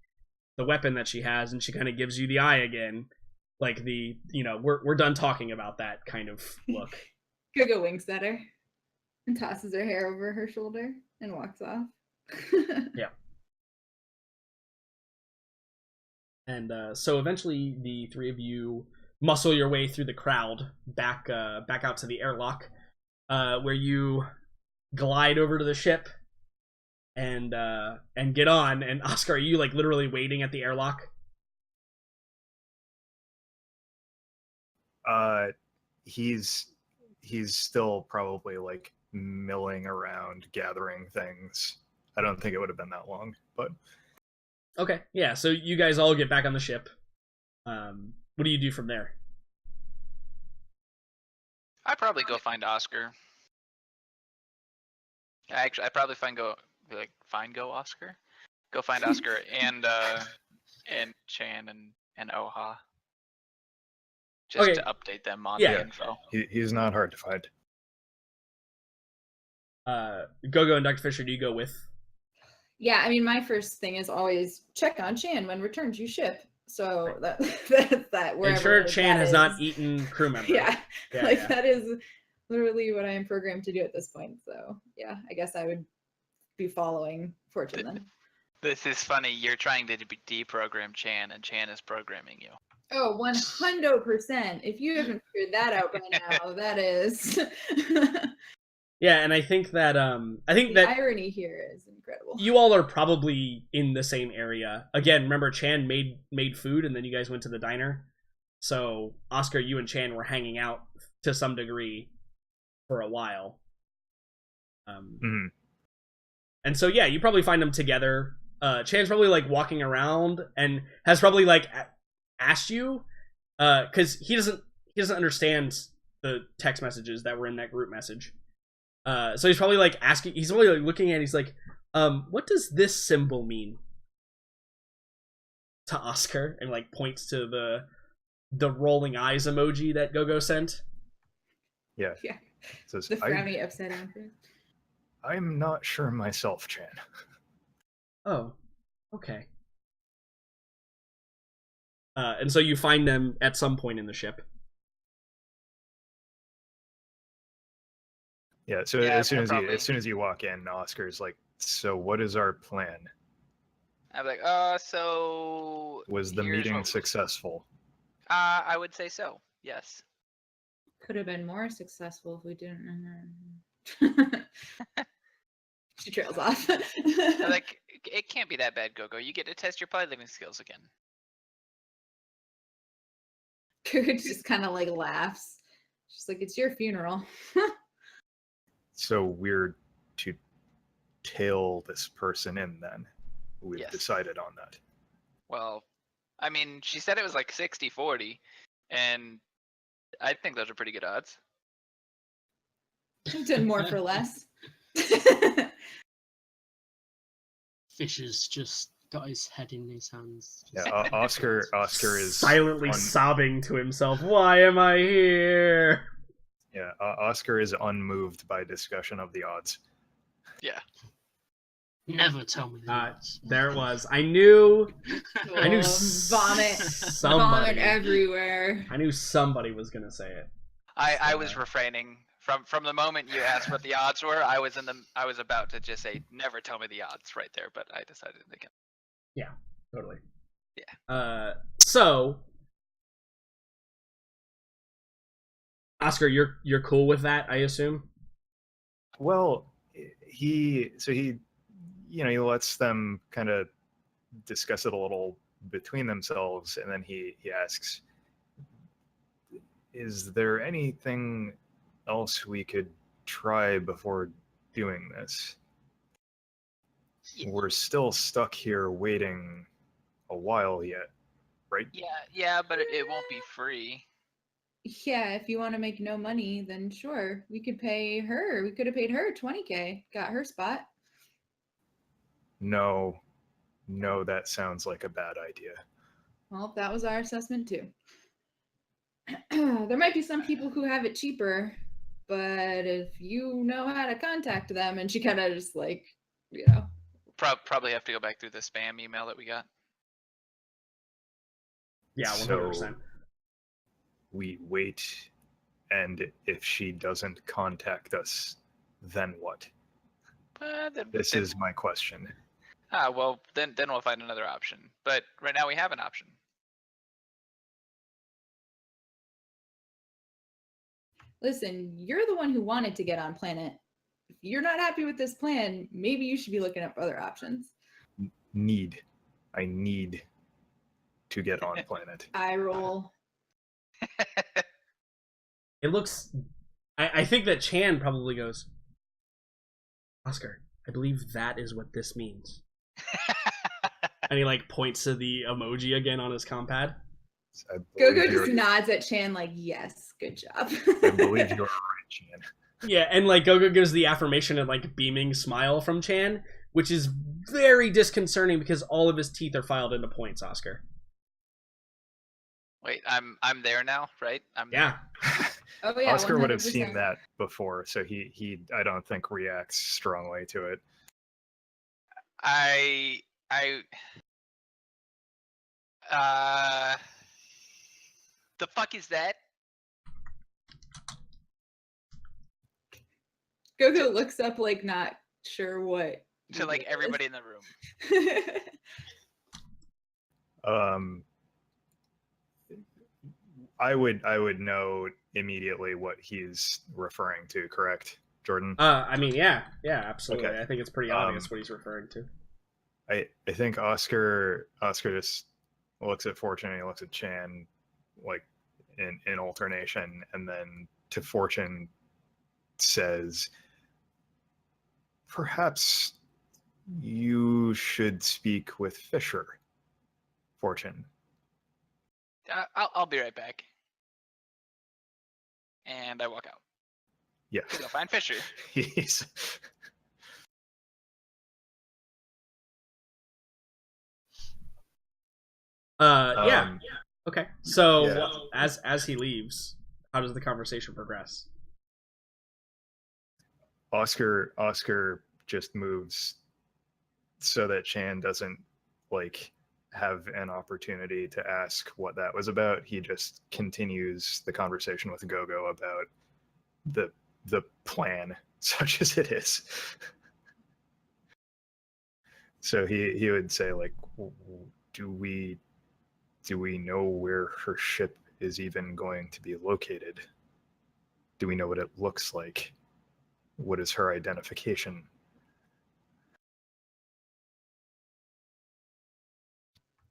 [SPEAKER 1] the weapon that she has, and she kind of gives you the eye again, like the we're done talking about that kind of look.
[SPEAKER 4] Gogo winks at her and tosses her hair over her shoulder and walks off.
[SPEAKER 1] Yeah. And so eventually the three of you muscle your way through the crowd back out to the airlock, where you glide over to the ship and get on. And Oscar, are you like literally waiting at the airlock?
[SPEAKER 3] He's still probably like milling around gathering things. I don't think it would have been that long, but
[SPEAKER 1] okay, yeah. So you guys all get back on the ship. What do you do from there?
[SPEAKER 2] I'd probably go find Oscar. I probably Be like, fine, go Oscar. Go find Oscar and Chan and Oha. Just to update them on the info.
[SPEAKER 3] He's not hard to find.
[SPEAKER 1] Gogo and Dr. Fisher, do you go with?
[SPEAKER 4] Yeah, I mean, my first thing is always check on Chan when returned to ship. So that's that.
[SPEAKER 1] Ensure Chan has not eaten crew member.
[SPEAKER 4] Yeah, that is literally what I am programmed to do at this point. So yeah, I guess I would be following Fortune then.
[SPEAKER 2] This is funny. You're trying to deprogram Chan, and Chan is programming you.
[SPEAKER 4] Oh, 100%. If you haven't figured that out by now, that is.
[SPEAKER 1] Yeah, and I think that
[SPEAKER 4] the irony here is incredible.
[SPEAKER 1] You all are probably in the same area. Again, remember Chan made food, and then you guys went to the diner. So Oscar, you and Chan were hanging out to some degree for a while. And so yeah, you probably find them together. Chan's probably like walking around and has probably like asked you, because he doesn't understand the text messages that were in that group message. So he's probably like asking. He's probably like looking at. He's like, what does this symbol mean? To Oscar, and like points to the rolling eyes emoji that Gogo sent.
[SPEAKER 3] Yeah.
[SPEAKER 4] Says, the frowny upside down face.
[SPEAKER 3] I'm not sure myself, Chan.
[SPEAKER 1] Oh, okay. And so you find them at some point in the ship.
[SPEAKER 3] Yeah. So as soon as you walk in, Oscar's like, "So what is our plan?"
[SPEAKER 2] I'm like, so
[SPEAKER 3] was the meeting successful?
[SPEAKER 2] I would say so. Yes.
[SPEAKER 4] Could have been more successful if we didn't. She trails off.
[SPEAKER 2] Like, it can't be that bad, Gogo. You get to test your piloting skills again.
[SPEAKER 4] Gogo just kind of like laughs. She's like, it's your funeral.
[SPEAKER 3] So we're to tail this person in then. We've decided on that.
[SPEAKER 2] Well, I mean, she said it was like 60-40, and I think those are pretty good odds.
[SPEAKER 4] I've done more for less.
[SPEAKER 5] Fisher's just got his head in his hands.
[SPEAKER 3] Yeah, Oscar is
[SPEAKER 1] silently sobbing to himself. Why am I here?
[SPEAKER 3] Yeah, Oscar is unmoved by discussion of the odds.
[SPEAKER 2] Yeah.
[SPEAKER 5] Never tell me that.
[SPEAKER 1] There it was. I knew
[SPEAKER 4] vomit everywhere.
[SPEAKER 1] I knew somebody was gonna say it.
[SPEAKER 2] I was refraining from the moment you asked what the odds were. I was about to just say never tell me the odds right there, but I decided again.
[SPEAKER 1] Yeah, totally.
[SPEAKER 2] Yeah.
[SPEAKER 1] So Oscar, you're cool with that, I assume?
[SPEAKER 3] Well, he lets them kind of discuss it a little between themselves, and then he asks, is there anything else we could try before doing this? We're still stuck here waiting a while yet, right?
[SPEAKER 2] Yeah, but it won't be free.
[SPEAKER 4] Yeah, if you want to make no money, then sure, we could pay her. We could have paid her $20K, got her spot.
[SPEAKER 3] No, that sounds like a bad idea.
[SPEAKER 4] Well, that was our assessment too. There might be some people who have it cheaper, but if you know how to contact them, and she kind of just like,
[SPEAKER 2] Probably have to go back through the spam email that we got.
[SPEAKER 1] Yeah, 100%.
[SPEAKER 3] We wait, and if she doesn't contact us, then what? This is my question.
[SPEAKER 2] Well, then we'll find another option. But right now we have an option.
[SPEAKER 4] Listen, you're the one who wanted to get on planet. If you're not happy with this plan, maybe you should be looking up other options.
[SPEAKER 3] I need to get on planet.
[SPEAKER 4] I roll.
[SPEAKER 1] It looks... I think that Chan probably goes, Oscar, I believe that is what this means. And he like points to the emoji again on his compad.
[SPEAKER 4] Gogo just nods at Chan like, yes, good job.
[SPEAKER 3] I believe you're right, Chan.
[SPEAKER 1] Yeah, and like Gogo gives the affirmation and like beaming smile from Chan, which is very disconcerting because all of his teeth are filed into points, Oscar.
[SPEAKER 2] Wait, I'm there now, right?
[SPEAKER 1] Yeah.
[SPEAKER 4] Oh yeah,
[SPEAKER 3] Oscar would have
[SPEAKER 4] 100%.
[SPEAKER 3] seen that before, so he I don't think reacts strongly to it.
[SPEAKER 2] I the fuck is that?
[SPEAKER 4] Gogo looks up like not sure what.
[SPEAKER 2] To like everybody in the room.
[SPEAKER 3] I would know immediately what he's referring to, correct, Jordan?
[SPEAKER 1] I mean, yeah, absolutely.
[SPEAKER 3] Okay.
[SPEAKER 1] I think it's pretty obvious what he's referring to.
[SPEAKER 3] I think Oscar just looks at Fortune and he looks at Chan like in alternation, and then to Fortune says, perhaps you should speak with Fisher, Fortune.
[SPEAKER 2] I'll be right back. And I walk out.
[SPEAKER 3] Yeah.
[SPEAKER 2] To go find Fisher.
[SPEAKER 3] He's
[SPEAKER 1] Yeah. Okay. So
[SPEAKER 3] yeah.
[SPEAKER 1] as he leaves, how does the conversation progress?
[SPEAKER 3] Oscar just moves so that Chan doesn't like have an opportunity to ask what that was about. He just continues the conversation with Gogo about the plan, such as it is. So he would say, like, do we know where her ship is even going to be located? Do we know what it looks like? What is her identification?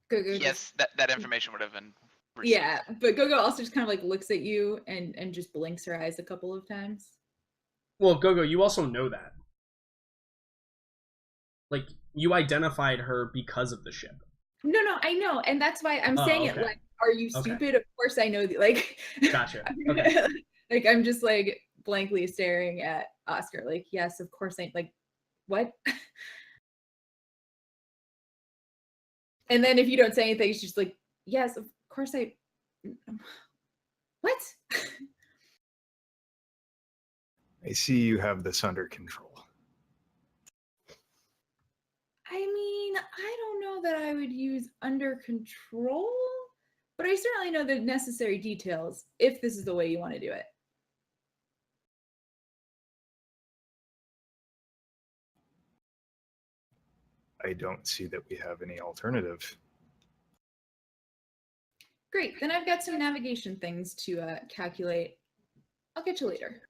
[SPEAKER 4] Gogo
[SPEAKER 2] Yes, that information would have been received.
[SPEAKER 4] yeah, but Gogo also just kind of like looks at you and just blinks her eyes a couple of times.
[SPEAKER 1] Well, Gogo, you also know that. Like, you identified her because of the ship.
[SPEAKER 4] No, I know, and that's why I'm saying
[SPEAKER 1] okay.
[SPEAKER 4] it like, are you stupid? Of course I know. Like,
[SPEAKER 1] Gotcha. Okay.
[SPEAKER 4] Like, I'm just like blankly staring at Oscar. Like, yes, of course I like. What? And then if you don't say anything, she's just like, yes, of course I. What?
[SPEAKER 3] I see you have this under control.
[SPEAKER 4] I mean, I don't know that I would use under control, but I certainly know the necessary details if this is the way you want to do it.
[SPEAKER 3] I don't see that we have any alternative.
[SPEAKER 4] Great, then I've got some navigation things to calculate. I'll get you later.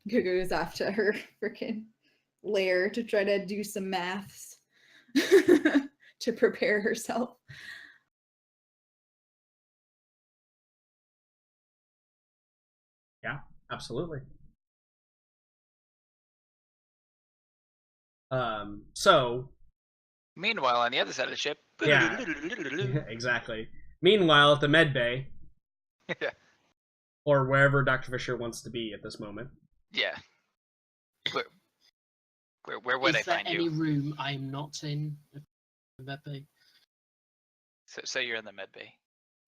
[SPEAKER 4] Gugu goes off to her freaking lair to try to do some maths to prepare herself.
[SPEAKER 1] Yeah, absolutely. So
[SPEAKER 2] Meanwhile, on the other side of the ship.
[SPEAKER 1] Yeah. Exactly. Meanwhile, at the med bay, or wherever Dr. Fisher wants to be at this moment.
[SPEAKER 2] Yeah. Where would I find you?
[SPEAKER 5] Is there any room I'm not in the med bay?
[SPEAKER 2] So you're in the med bay.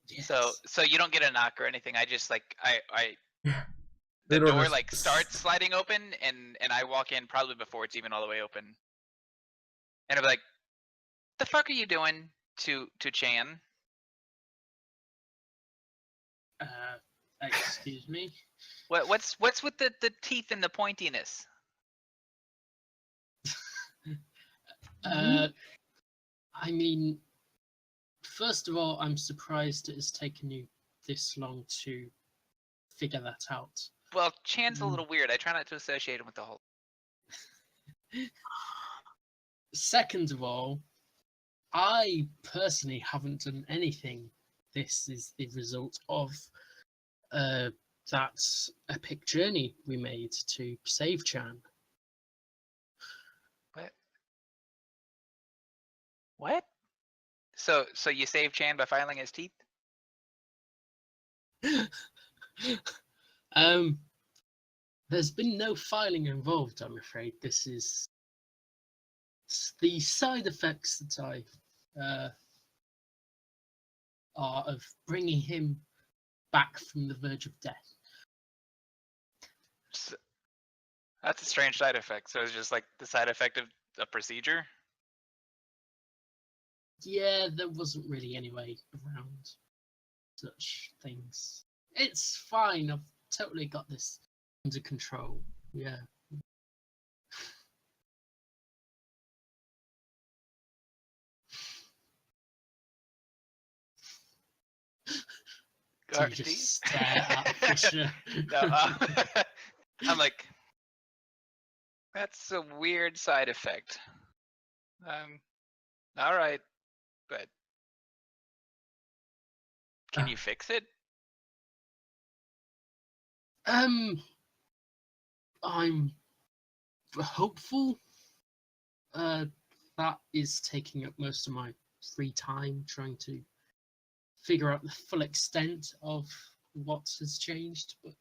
[SPEAKER 5] Yes.
[SPEAKER 2] So you don't get a knock or anything. I just like I
[SPEAKER 1] The
[SPEAKER 2] the door
[SPEAKER 1] just
[SPEAKER 2] like starts sliding open and I walk in probably before it's even all the way open. And I'm like, the fuck are you doing to Chan?
[SPEAKER 5] Excuse me.
[SPEAKER 2] What's with the teeth and the pointiness?
[SPEAKER 5] I mean, first of all, I'm surprised it has taken you this long to figure that out.
[SPEAKER 2] Well, Chan's a little weird. I try not to associate him with the whole.
[SPEAKER 5] Second of all, I personally haven't done anything. This is the result of that epic journey we made to save Chan.
[SPEAKER 2] What? So you saved Chan by filing his teeth?
[SPEAKER 5] There's been no filing involved, I'm afraid. This is the side effects that are of bringing him back from the verge of death.
[SPEAKER 2] That's a strange side effect. So it's just like the side effect of a procedure?
[SPEAKER 5] Yeah, there wasn't really any way around such things. It's fine. I've totally got this under control. Yeah. Do you just stare at Fisher?
[SPEAKER 2] No, I'm like, that's a weird side effect. All right, but can you fix it?
[SPEAKER 5] I'm hopeful. That is taking up most of my free time trying to figure out the full extent of what has changed, but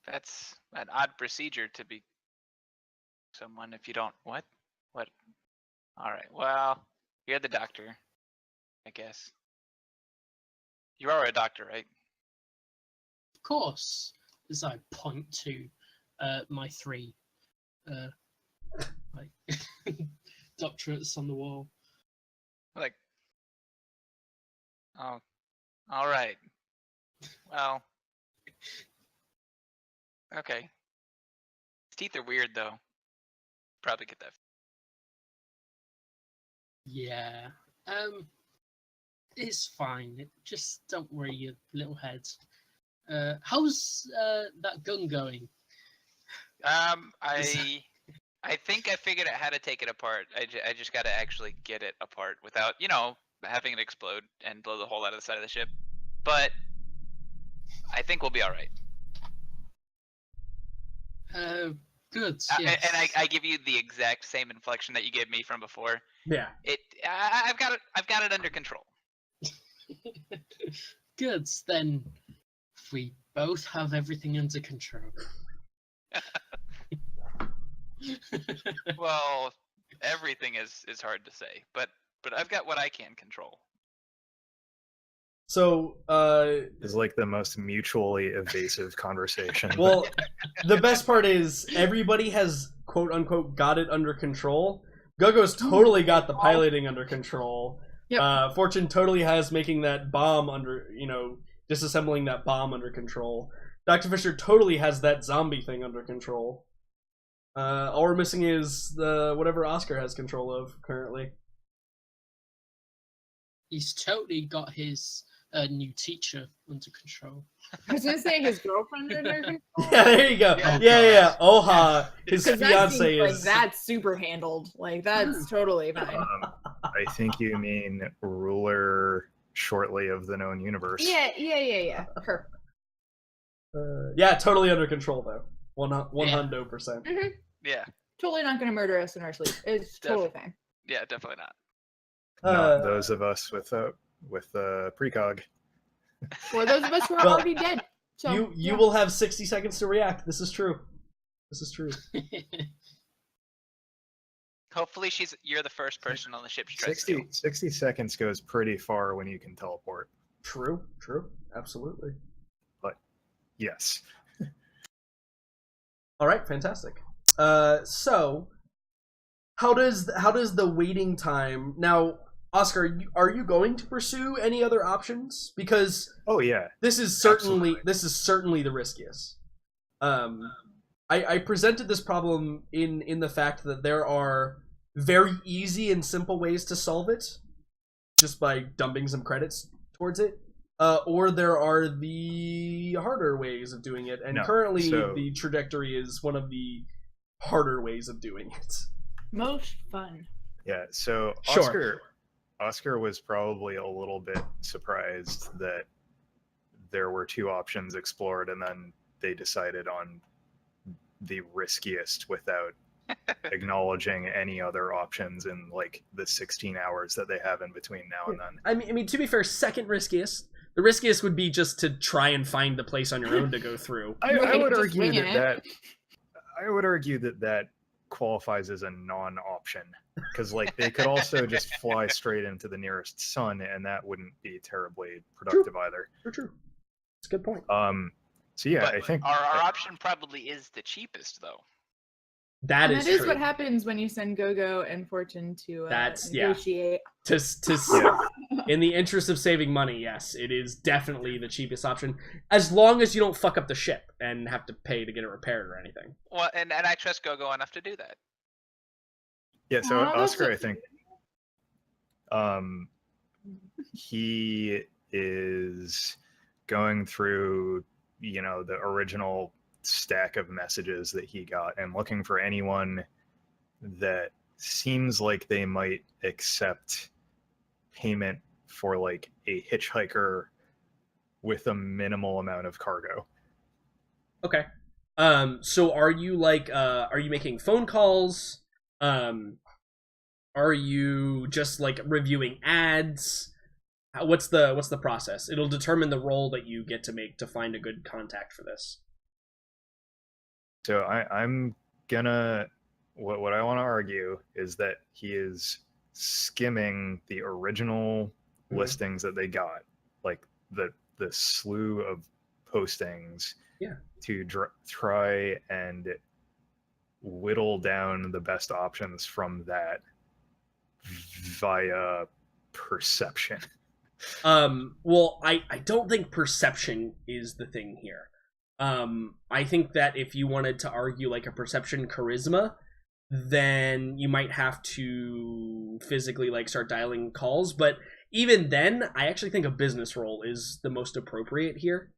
[SPEAKER 2] That's an odd procedure to be someone if you don't what? All right. Well, you're the doctor, I guess. You are a doctor, right?
[SPEAKER 5] of course, as I point to my 3 like doctorates on the wall.
[SPEAKER 2] Like, oh, all right. Well, okay. His teeth are weird, though. Probably get that.
[SPEAKER 5] Yeah. It's fine. Just don't worry your little head. How's that gun going?
[SPEAKER 2] I think I figured out how to take it apart. I just got to actually get it apart without, having it explode and blow the hole out of the side of the ship. But I think we'll be all right.
[SPEAKER 5] Good. Yes.
[SPEAKER 2] And I give you the exact same inflection that you gave me from before.
[SPEAKER 1] Yeah.
[SPEAKER 2] I've got it under control.
[SPEAKER 5] Good. Then we both have everything under control.
[SPEAKER 2] Well, everything is hard to say, but I've got what I can control.
[SPEAKER 1] So,
[SPEAKER 3] It's like the most mutually evasive conversation.
[SPEAKER 1] well, the best part is everybody has quote unquote got it under control. Gogo's totally got the piloting under control.
[SPEAKER 4] Yep.
[SPEAKER 1] Fortune totally has making that bomb under, disassembling that bomb under control. Dr. Fisher totally has that zombie thing under control. All we're missing is the whatever Oscar has control of currently.
[SPEAKER 5] He's totally got his new teacher under control.
[SPEAKER 4] I was gonna say his girlfriend under control.
[SPEAKER 1] Yeah, there you go. Yeah. Oha, his
[SPEAKER 4] 'Cause that
[SPEAKER 1] fiance
[SPEAKER 4] seems
[SPEAKER 1] is.
[SPEAKER 4] like that's super handled. Like that's totally fine.
[SPEAKER 3] I think you mean ruler shortly of the known universe.
[SPEAKER 4] Yeah. Her.
[SPEAKER 1] Yeah, totally under control though. 100%.
[SPEAKER 4] Mm-hmm.
[SPEAKER 2] Yeah.
[SPEAKER 4] Totally not gonna murder us in our sleep. It's totally fine.
[SPEAKER 2] Yeah, definitely not.
[SPEAKER 3] Not those of us with precog.
[SPEAKER 4] For those of us who are already dead. So
[SPEAKER 1] you will have 60 seconds to react. This is true.
[SPEAKER 2] Hopefully you're the first person on the ship to try to steal.
[SPEAKER 3] 60 seconds goes pretty far when you can teleport.
[SPEAKER 1] True. Absolutely.
[SPEAKER 3] But yes.
[SPEAKER 1] All right, fantastic. So how does the waiting time now? Oscar, are you going to pursue any other options? Because this is certainly the riskiest. I presented this problem in the fact that there are very easy and simple ways to solve it, just by dumping some credits towards it, or there are the harder ways of doing it. And currently, the trajectory is one of the harder ways of doing it.
[SPEAKER 4] most fun.
[SPEAKER 3] Yeah. So
[SPEAKER 1] Sure.
[SPEAKER 3] Oscar was probably a little bit surprised that there were 2 options explored, and then they decided on the riskiest without acknowledging any other options in like the 16 hours that they have in between now and then.
[SPEAKER 1] I mean, to be fair, second riskiest. The riskiest would be just to try and find the place on your own to go through.
[SPEAKER 3] I would
[SPEAKER 4] Just
[SPEAKER 3] argue
[SPEAKER 4] winging
[SPEAKER 3] that I would argue that qualifies as a non-option, because like they could also just fly straight into the nearest sun, and that wouldn't be terribly productive either.
[SPEAKER 1] True. That's a good point.
[SPEAKER 3] So yeah,
[SPEAKER 2] But
[SPEAKER 3] I think
[SPEAKER 2] our option probably is the cheapest, though.
[SPEAKER 1] That
[SPEAKER 4] And
[SPEAKER 1] is
[SPEAKER 4] that is
[SPEAKER 1] true.
[SPEAKER 4] what happens when you send Gogo and Fortune to negotiate.
[SPEAKER 1] In the interest of saving money, yes, it is definitely the cheapest option, as long as you don't fuck up the ship and have to pay to get it repaired or anything.
[SPEAKER 2] Well, and I trust Gogo enough to do that.
[SPEAKER 3] Yeah, so
[SPEAKER 4] Oh, that's
[SPEAKER 3] Oscar,
[SPEAKER 4] a-
[SPEAKER 3] I think he is going through, you know, the original stack of messages that he got and looking for anyone that seems like they might accept payment for like a hitchhiker with a minimal amount of cargo.
[SPEAKER 1] Okay. So are you making phone calls? Are you just like reviewing ads? What's the process? It'll determine the role that you get to make to find a good contact for this.
[SPEAKER 3] So I'm gonna what I want to argue is that he is skimming the original listings that they got, like the slew of postings, to try and whittle down the best options from that via perception.
[SPEAKER 1] Well, I don't think perception is the thing here. I think that if you wanted to argue like a perception charisma, then you might have to physically like start dialing calls. But even then, I actually think a business role is the most appropriate here.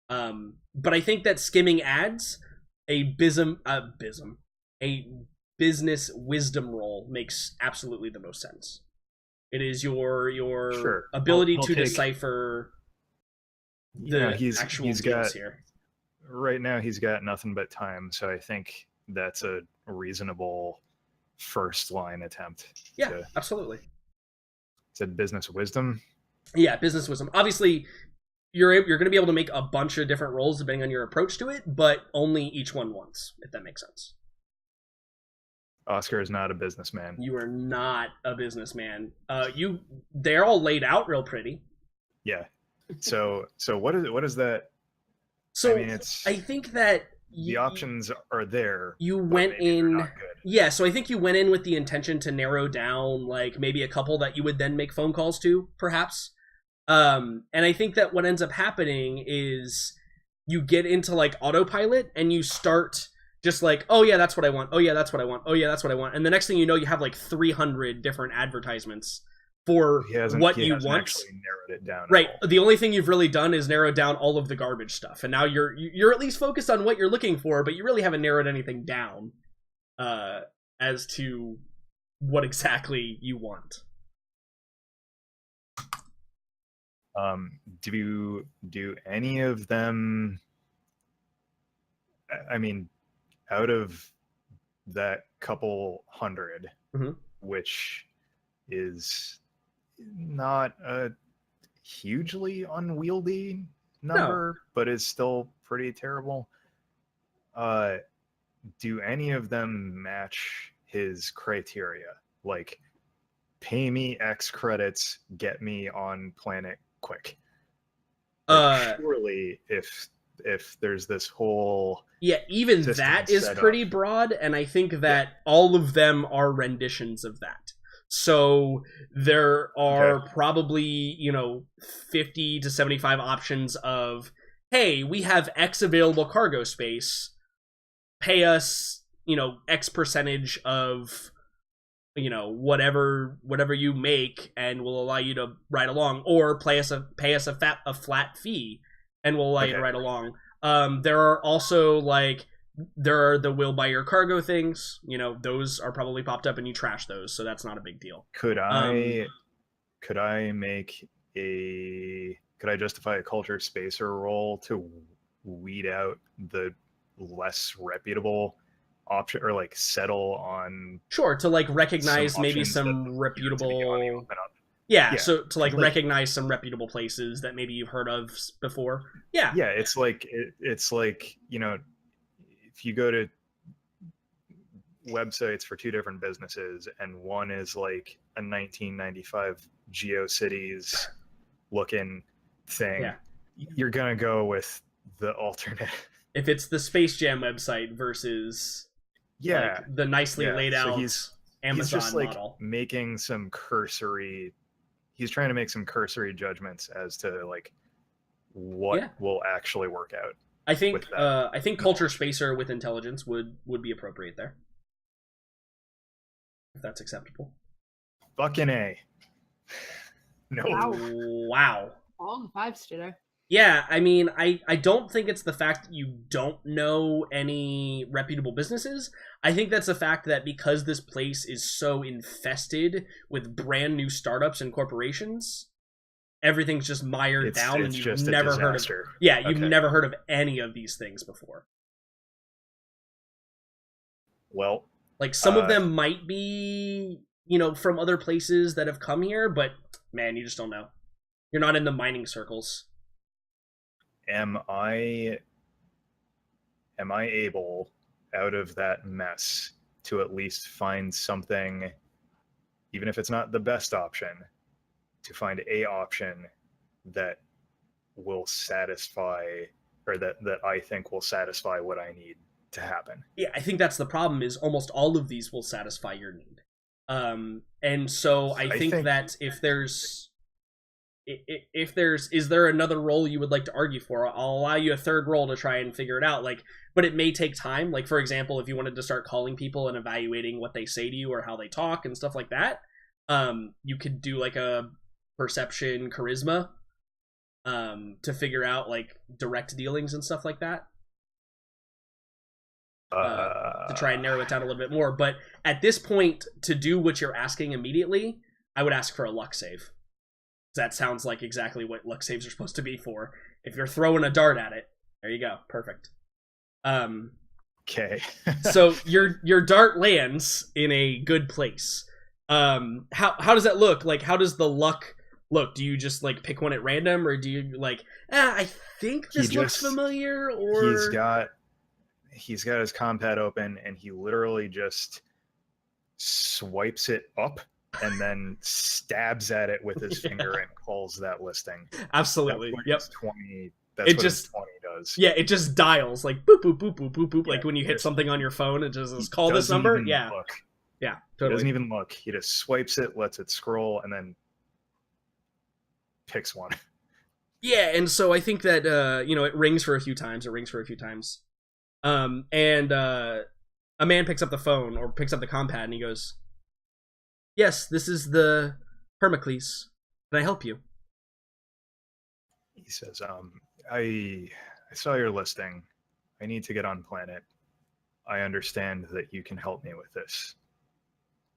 [SPEAKER 1] But I think that skimming ads, a business wisdom role makes absolutely the most sense. It is your ability to decipher the actual deals here.
[SPEAKER 3] Right now, he's got nothing but time, so I think that's a reasonable first line attempt.
[SPEAKER 1] Yeah, absolutely.
[SPEAKER 3] Said business wisdom.
[SPEAKER 1] Yeah, business wisdom. Obviously, you're going to be able to make a bunch of different roles depending on your approach to it, but only each one once, if that makes sense.
[SPEAKER 3] Oscar is not a businessman.
[SPEAKER 1] You are not a businessman. They're all laid out real pretty.
[SPEAKER 3] Yeah. So what is that?
[SPEAKER 1] So
[SPEAKER 3] I mean,
[SPEAKER 1] I think that
[SPEAKER 3] the options are there.
[SPEAKER 1] You went in.
[SPEAKER 3] Yeah,
[SPEAKER 1] so I think you went in with the intention to narrow down like maybe a couple that you would then make phone calls to, perhaps. And I think that what ends up happening is you get into like autopilot and you start just like, oh yeah, that's what I want. Oh yeah, that's what I want. Oh yeah, that's what I want. And the next thing you know, you have like 300 different advertisements for what you want.
[SPEAKER 3] Actually narrowed it down.
[SPEAKER 1] Right. The only thing you've really done is narrow down all of the garbage stuff, and now you're at least focused on what you're looking for, but you really haven't narrowed anything down as to what exactly you want.
[SPEAKER 3] Do any of them? I mean, out of that couple hundred, which is not a hugely unwieldy number, but is still pretty terrible. Do any of them match his criteria? Like, pay me X credits, get me on planet quick. Like, surely, if there's this whole
[SPEAKER 1] even that is pretty broad, and I think that all of them are renditions of that. So there are probably 50 to 75 options of, hey, we have X available cargo space, pay us X percentage of whatever you make, and we'll allow you to ride along, or pay us a flat fee and we'll allow you to ride along. There are also there are the will buy your cargo things. Those are probably popped up and you trash those, so that's not a big deal.
[SPEAKER 3] Could I justify a culture spacer role to weed out the less reputable option, or settle on
[SPEAKER 1] to recognize maybe some reputable so to recognize some reputable places that maybe you've heard of before. It's like
[SPEAKER 3] if you go to websites for 2 different businesses, and one is like a 1995 GeoCities looking thing,
[SPEAKER 1] Yeah.
[SPEAKER 3] you're gonna go with the alternate.
[SPEAKER 1] If it's the Space Jam website versus
[SPEAKER 3] Yeah,
[SPEAKER 1] like the nicely laid
[SPEAKER 3] so
[SPEAKER 1] out
[SPEAKER 3] he's
[SPEAKER 1] Amazon
[SPEAKER 3] just like
[SPEAKER 1] model.
[SPEAKER 3] making some cursory. He's trying to make some cursory judgments as to like what will actually work out.
[SPEAKER 1] I think
[SPEAKER 3] with that.
[SPEAKER 1] I think culture spacer with intelligence would be appropriate there. If that's acceptable.
[SPEAKER 3] Fucking A. No.
[SPEAKER 1] Wow.
[SPEAKER 4] All the 5s today.
[SPEAKER 1] Yeah, I mean, I don't think it's the fact that you don't know any reputable businesses. I think that's the fact that because this place is so infested with brand new startups and corporations, everything's just mired down, and you've never heard of. Yeah, you've never heard of any of these things before.
[SPEAKER 3] Well,
[SPEAKER 1] like some of them might be, from other places that have come here, but man, you just don't know. You're not in the mining circles.
[SPEAKER 3] Am I able, out of that mess, to at least find something, even if it's not the best option, to find a option that will satisfy, or that I think will satisfy what I need to happen?
[SPEAKER 1] Yeah, I think that's the problem, is almost all of these will satisfy your need. And so I think that if there's is there another role you would like to argue for, I'll allow you a third role to try and figure it out. Like, but it may take time. Like, for example, if you wanted to start calling people and evaluating what they say to you or how they talk and stuff like that, you could do like a perception charisma to figure out like direct dealings and stuff like that, to try and narrow it down a little bit more. But at this point, to do what you're asking immediately, I would ask for a luck save. That sounds like exactly what luck saves are supposed to be for. If you're throwing a dart at it, there you go, perfect.
[SPEAKER 3] Okay.
[SPEAKER 1] So your dart lands in a good place. How does that look? Like, how does the luck look? Do you just like pick one at random, or do you like, I think this looks familiar? Or
[SPEAKER 3] he's got his compad open, and he literally just swipes it up and then stabs at it with his finger and calls that listing.
[SPEAKER 1] Absolutely. Yep.
[SPEAKER 3] 20. That's what his 20 does.
[SPEAKER 1] Yeah, it just dials like boop boop boop boop boop boop.
[SPEAKER 3] Yeah,
[SPEAKER 1] like when you hit something on your phone, it just call this number. Yeah.
[SPEAKER 3] Look.
[SPEAKER 1] Yeah.
[SPEAKER 3] Totally. He doesn't even look. He just swipes it, lets it scroll, and then picks one.
[SPEAKER 1] Yeah, and so I think that it rings for a few times. And a man picks up the phone or picks up the compad, and he goes, "Yes, this is the Hermocles. Can I help you?"
[SPEAKER 3] He says, I saw your listing. I need to get on planet. I understand that you can help me with this.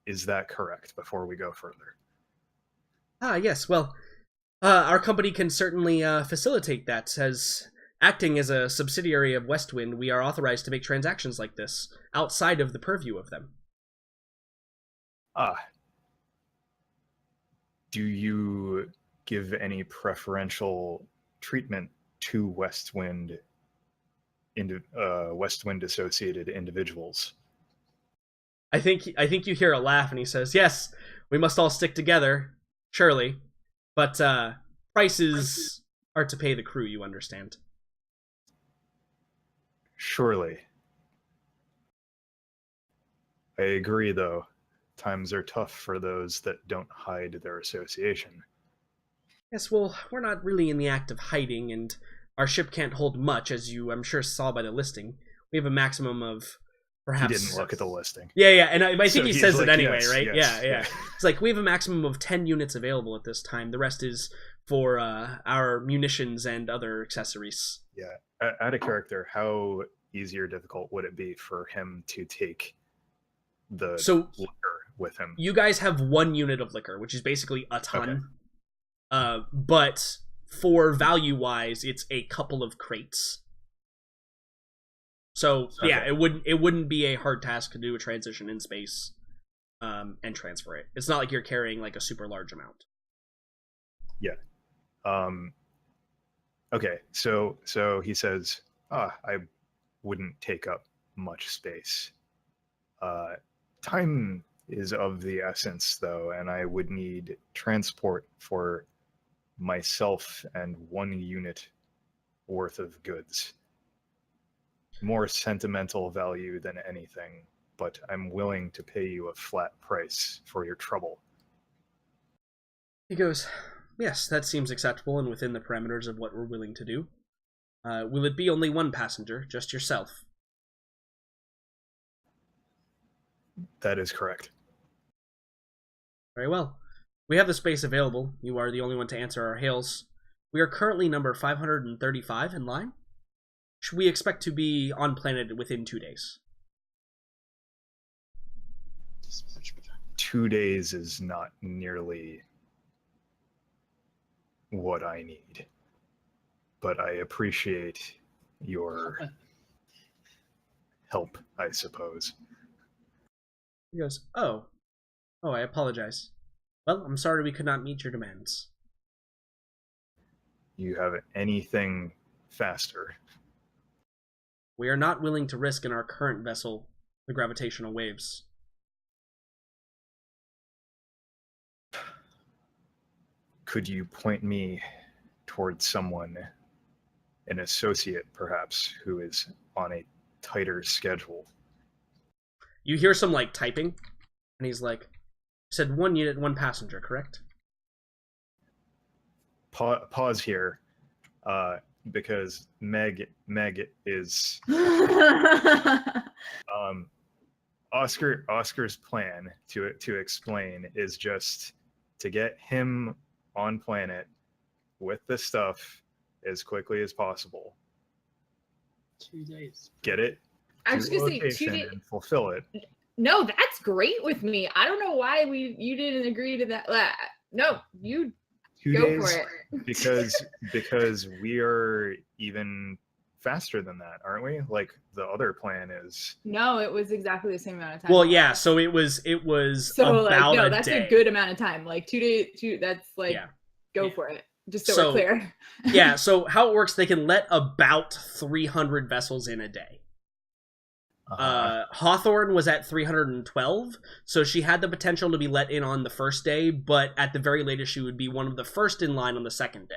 [SPEAKER 3] Is that correct, before we go further?
[SPEAKER 1] Yes. Well, our company can certainly facilitate that. As acting as a subsidiary of Westwind, we are authorized to make transactions like this outside of the purview of them.
[SPEAKER 3] Do you give any preferential treatment to Westwind associated individuals?
[SPEAKER 1] I think you hear a laugh, and he says, "Yes, we must all stick together, surely, but prices are to pay the crew, you understand."
[SPEAKER 3] Surely. I agree, though. Times are tough for those that don't hide their association.
[SPEAKER 1] Yes, well, we're not really in the act of hiding, and our ship can't hold much, as you, I'm sure, saw by the listing. We have a maximum of perhaps...
[SPEAKER 3] He didn't look at the listing.
[SPEAKER 1] Yeah, and I think
[SPEAKER 3] So
[SPEAKER 1] he says
[SPEAKER 3] like,
[SPEAKER 1] it anyway,
[SPEAKER 3] yes,
[SPEAKER 1] right?
[SPEAKER 3] yes,
[SPEAKER 1] Yeah. It's like, we have a maximum of 10 units available at this time. The rest is for our munitions and other accessories.
[SPEAKER 3] Yeah. Out of character, how easy or difficult would it be for him to take the liquor with him?
[SPEAKER 1] You guys have 1 unit of liquor, which is basically a ton. Okay. But for value-wise, it's a couple of crates. So yeah, it wouldn't be a hard task to do a transition in space and transfer it. It's not like you're carrying like a super large amount.
[SPEAKER 3] Yeah. Okay. So he says, I wouldn't take up much space. Time is of the essence, though, and I would need transport for myself and 1 unit worth of goods. More sentimental value than anything, but I'm willing to pay you a flat price for your trouble.
[SPEAKER 1] He goes, yes, that seems acceptable and within the parameters of what we're willing to do. Will it be only 1 passenger, just yourself?
[SPEAKER 3] That is correct.
[SPEAKER 1] Very well. We have the space available. You are the only one to answer our hails. We are currently number 535 in line. Should we expect to be on planet within 2 days?
[SPEAKER 3] 2 days is not nearly what I need, but I appreciate your help, I suppose.
[SPEAKER 1] He goes, oh, I apologize. Well, I'm sorry we could not meet your demands.
[SPEAKER 3] You have anything faster?
[SPEAKER 1] We are not willing to risk in our current vessel the gravitational waves.
[SPEAKER 3] Could you point me towards someone, an associate perhaps, who is on a tighter schedule?
[SPEAKER 1] You hear some, typing, and he's like, said 1 unit, 1 passenger, correct?
[SPEAKER 3] Pause here, because Meg is Oscar's plan to explain is just to get him on planet with the stuff as quickly as possible.
[SPEAKER 5] 2 days.
[SPEAKER 3] Get it?
[SPEAKER 4] I was
[SPEAKER 3] to
[SPEAKER 4] gonna say 2
[SPEAKER 3] location
[SPEAKER 4] days.
[SPEAKER 3] and fulfill it.
[SPEAKER 4] No, that's great with me. I don't know why you didn't agree to that. No, you
[SPEAKER 3] 2
[SPEAKER 4] go
[SPEAKER 3] days
[SPEAKER 4] for it.
[SPEAKER 3] because we are even faster than that, aren't we? Like the other plan is.
[SPEAKER 4] No, it was exactly the same amount of time.
[SPEAKER 1] Well, yeah, so it was
[SPEAKER 4] So
[SPEAKER 1] about
[SPEAKER 4] no,
[SPEAKER 1] a
[SPEAKER 4] that's
[SPEAKER 1] day.
[SPEAKER 4] a good amount of time. 2 days, that's
[SPEAKER 1] Yeah.
[SPEAKER 4] go for it. Just so we're clear.
[SPEAKER 1] Yeah, so how it works, they can let about 300 vessels in a day. Hawthorne was at 312, so she had the potential to be let in on the first day, but at the very latest she would be one of the first in line on the second day.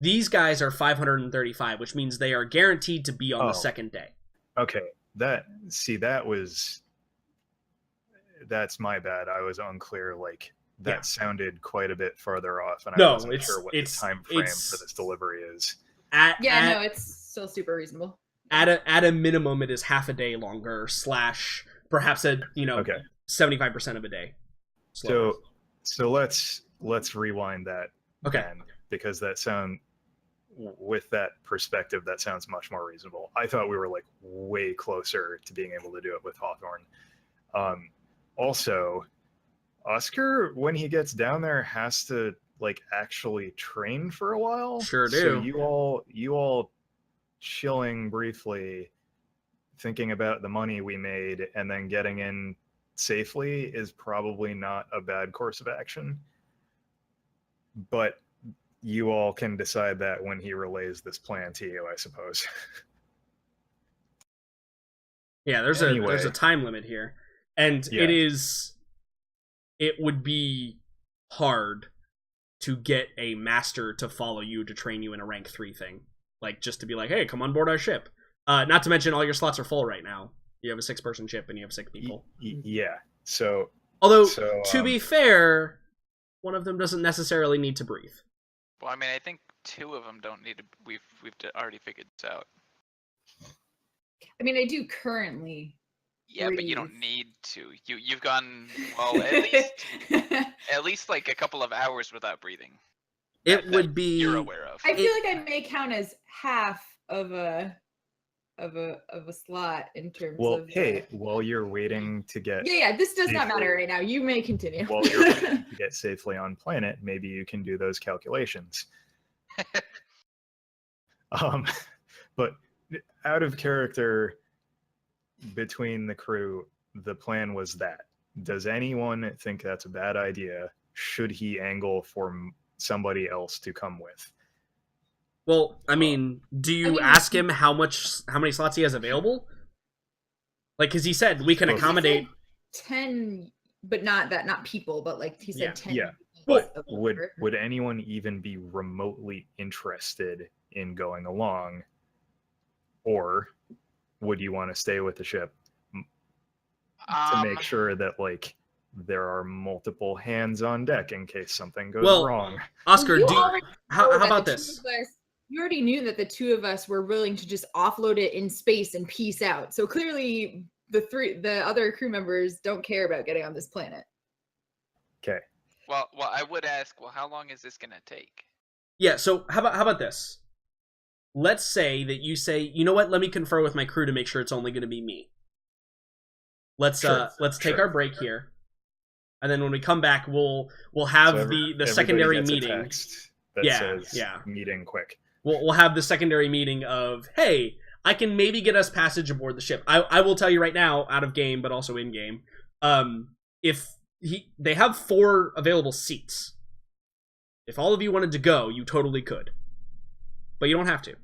[SPEAKER 1] These guys are 535, which means they are guaranteed to be on the second day.
[SPEAKER 3] Okay, that's my bad. I was unclear. That sounded quite a bit farther off, and I wasn't sure what the time frame for this delivery is.
[SPEAKER 4] No, it's still super reasonable.
[SPEAKER 1] At a minimum, it is half a day longer / perhaps 75% of a day. Slower.
[SPEAKER 3] So let's rewind that.
[SPEAKER 1] Okay.
[SPEAKER 3] Then, because with that perspective, that sounds much more reasonable. I thought we were way closer to being able to do it with Hawthorne. Also, Oscar, when he gets down there, has to actually train for a while.
[SPEAKER 1] Sure do.
[SPEAKER 3] So you all chilling briefly, thinking about the money we made, and then getting in safely is probably not a bad course of action. But you all can decide that when he relays this plan to you, I suppose.
[SPEAKER 1] Yeah, there's a time limit here, and it would be hard to get a master to follow you to train you in a rank 3 thing. Just to be hey, come on board our ship. Not to mention all your slots are full right now. You have a 6-person ship and you have 6 people.
[SPEAKER 3] Yeah. So,
[SPEAKER 1] to be fair, one of them doesn't necessarily need to breathe.
[SPEAKER 2] Well, I mean, I think 2 of them don't need to. We've already figured this out.
[SPEAKER 4] I mean, I do currently.
[SPEAKER 2] Yeah,
[SPEAKER 4] breathe.
[SPEAKER 2] but you don't need to. You've gone at least a couple of hours without breathing.
[SPEAKER 1] It would be
[SPEAKER 2] you're aware of.
[SPEAKER 4] I feel I may count as half of a slot in terms of.
[SPEAKER 3] Well, hey, while you're waiting to get.
[SPEAKER 4] Yeah, this does not matter right now. You may continue.
[SPEAKER 3] While you're waiting to get safely on planet, maybe you can do those calculations. But out of character between the crew, the plan was that. Does anyone think that's a bad idea? Should he angle for somebody else to come with?
[SPEAKER 1] Well, I mean, do you ask him how many slots he has available? Like, because he said we can
[SPEAKER 3] Well, he said
[SPEAKER 1] accommodate
[SPEAKER 4] 10, but not people, but like he said
[SPEAKER 1] Yeah.
[SPEAKER 4] 10.
[SPEAKER 3] Yeah.
[SPEAKER 4] units
[SPEAKER 3] But
[SPEAKER 4] of
[SPEAKER 3] would
[SPEAKER 4] labor.
[SPEAKER 3] would anyone even be remotely interested in going along, or would you want to stay with the ship to make sure that like there are multiple hands on deck in case something goes
[SPEAKER 1] Well,
[SPEAKER 3] wrong?
[SPEAKER 1] Oscar,
[SPEAKER 4] You
[SPEAKER 1] do
[SPEAKER 4] already
[SPEAKER 1] how
[SPEAKER 4] know that
[SPEAKER 1] about
[SPEAKER 4] the two
[SPEAKER 1] this?
[SPEAKER 4] of us- You already knew that the two of us were willing to just offload it in space and peace out. So clearly, the other crew members don't care about getting on this planet.
[SPEAKER 3] Okay.
[SPEAKER 2] Well, I would ask, well, how long is this gonna take?
[SPEAKER 1] Yeah, so how about this? Let's say that you say, you know what, let me confer with my crew to make sure it's only gonna be me. Let's
[SPEAKER 3] Sure,
[SPEAKER 1] let's take
[SPEAKER 3] sure.
[SPEAKER 1] our break here. And then when we come back, we'll have
[SPEAKER 3] So
[SPEAKER 1] the
[SPEAKER 3] everybody
[SPEAKER 1] secondary
[SPEAKER 3] gets a
[SPEAKER 1] meeting.
[SPEAKER 3] text that
[SPEAKER 1] Yeah,
[SPEAKER 3] says
[SPEAKER 1] yeah.
[SPEAKER 3] meeting quick.
[SPEAKER 1] We'll have the secondary meeting of, hey, I can maybe get us passage aboard the ship. I will tell you right now, out of game, but also in game, if they have 4 available seats. If all of you wanted to go, you totally could. But you don't have to.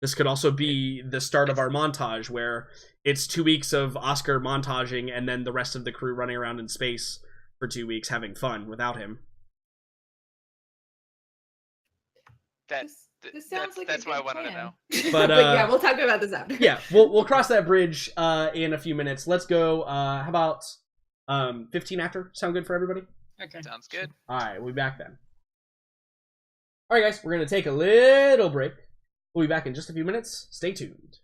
[SPEAKER 1] This could also be the start of our montage, where it's 2 weeks of Oscar montaging and then the rest of the crew running around in space for 2 weeks having fun without him.
[SPEAKER 4] This sounds like
[SPEAKER 2] that's
[SPEAKER 4] a
[SPEAKER 2] what I
[SPEAKER 4] good
[SPEAKER 2] wanted to
[SPEAKER 4] plan.
[SPEAKER 2] know.
[SPEAKER 1] But,
[SPEAKER 4] yeah, we'll talk about this after.
[SPEAKER 1] Yeah, we'll cross that bridge in a few minutes. Let's go. How about 15 after? Sound good for everybody?
[SPEAKER 5] Okay.
[SPEAKER 2] Sounds good.
[SPEAKER 1] All right, we'll be back then. All right, guys, we're going to take a little break. We'll be back in just a few minutes. Stay tuned.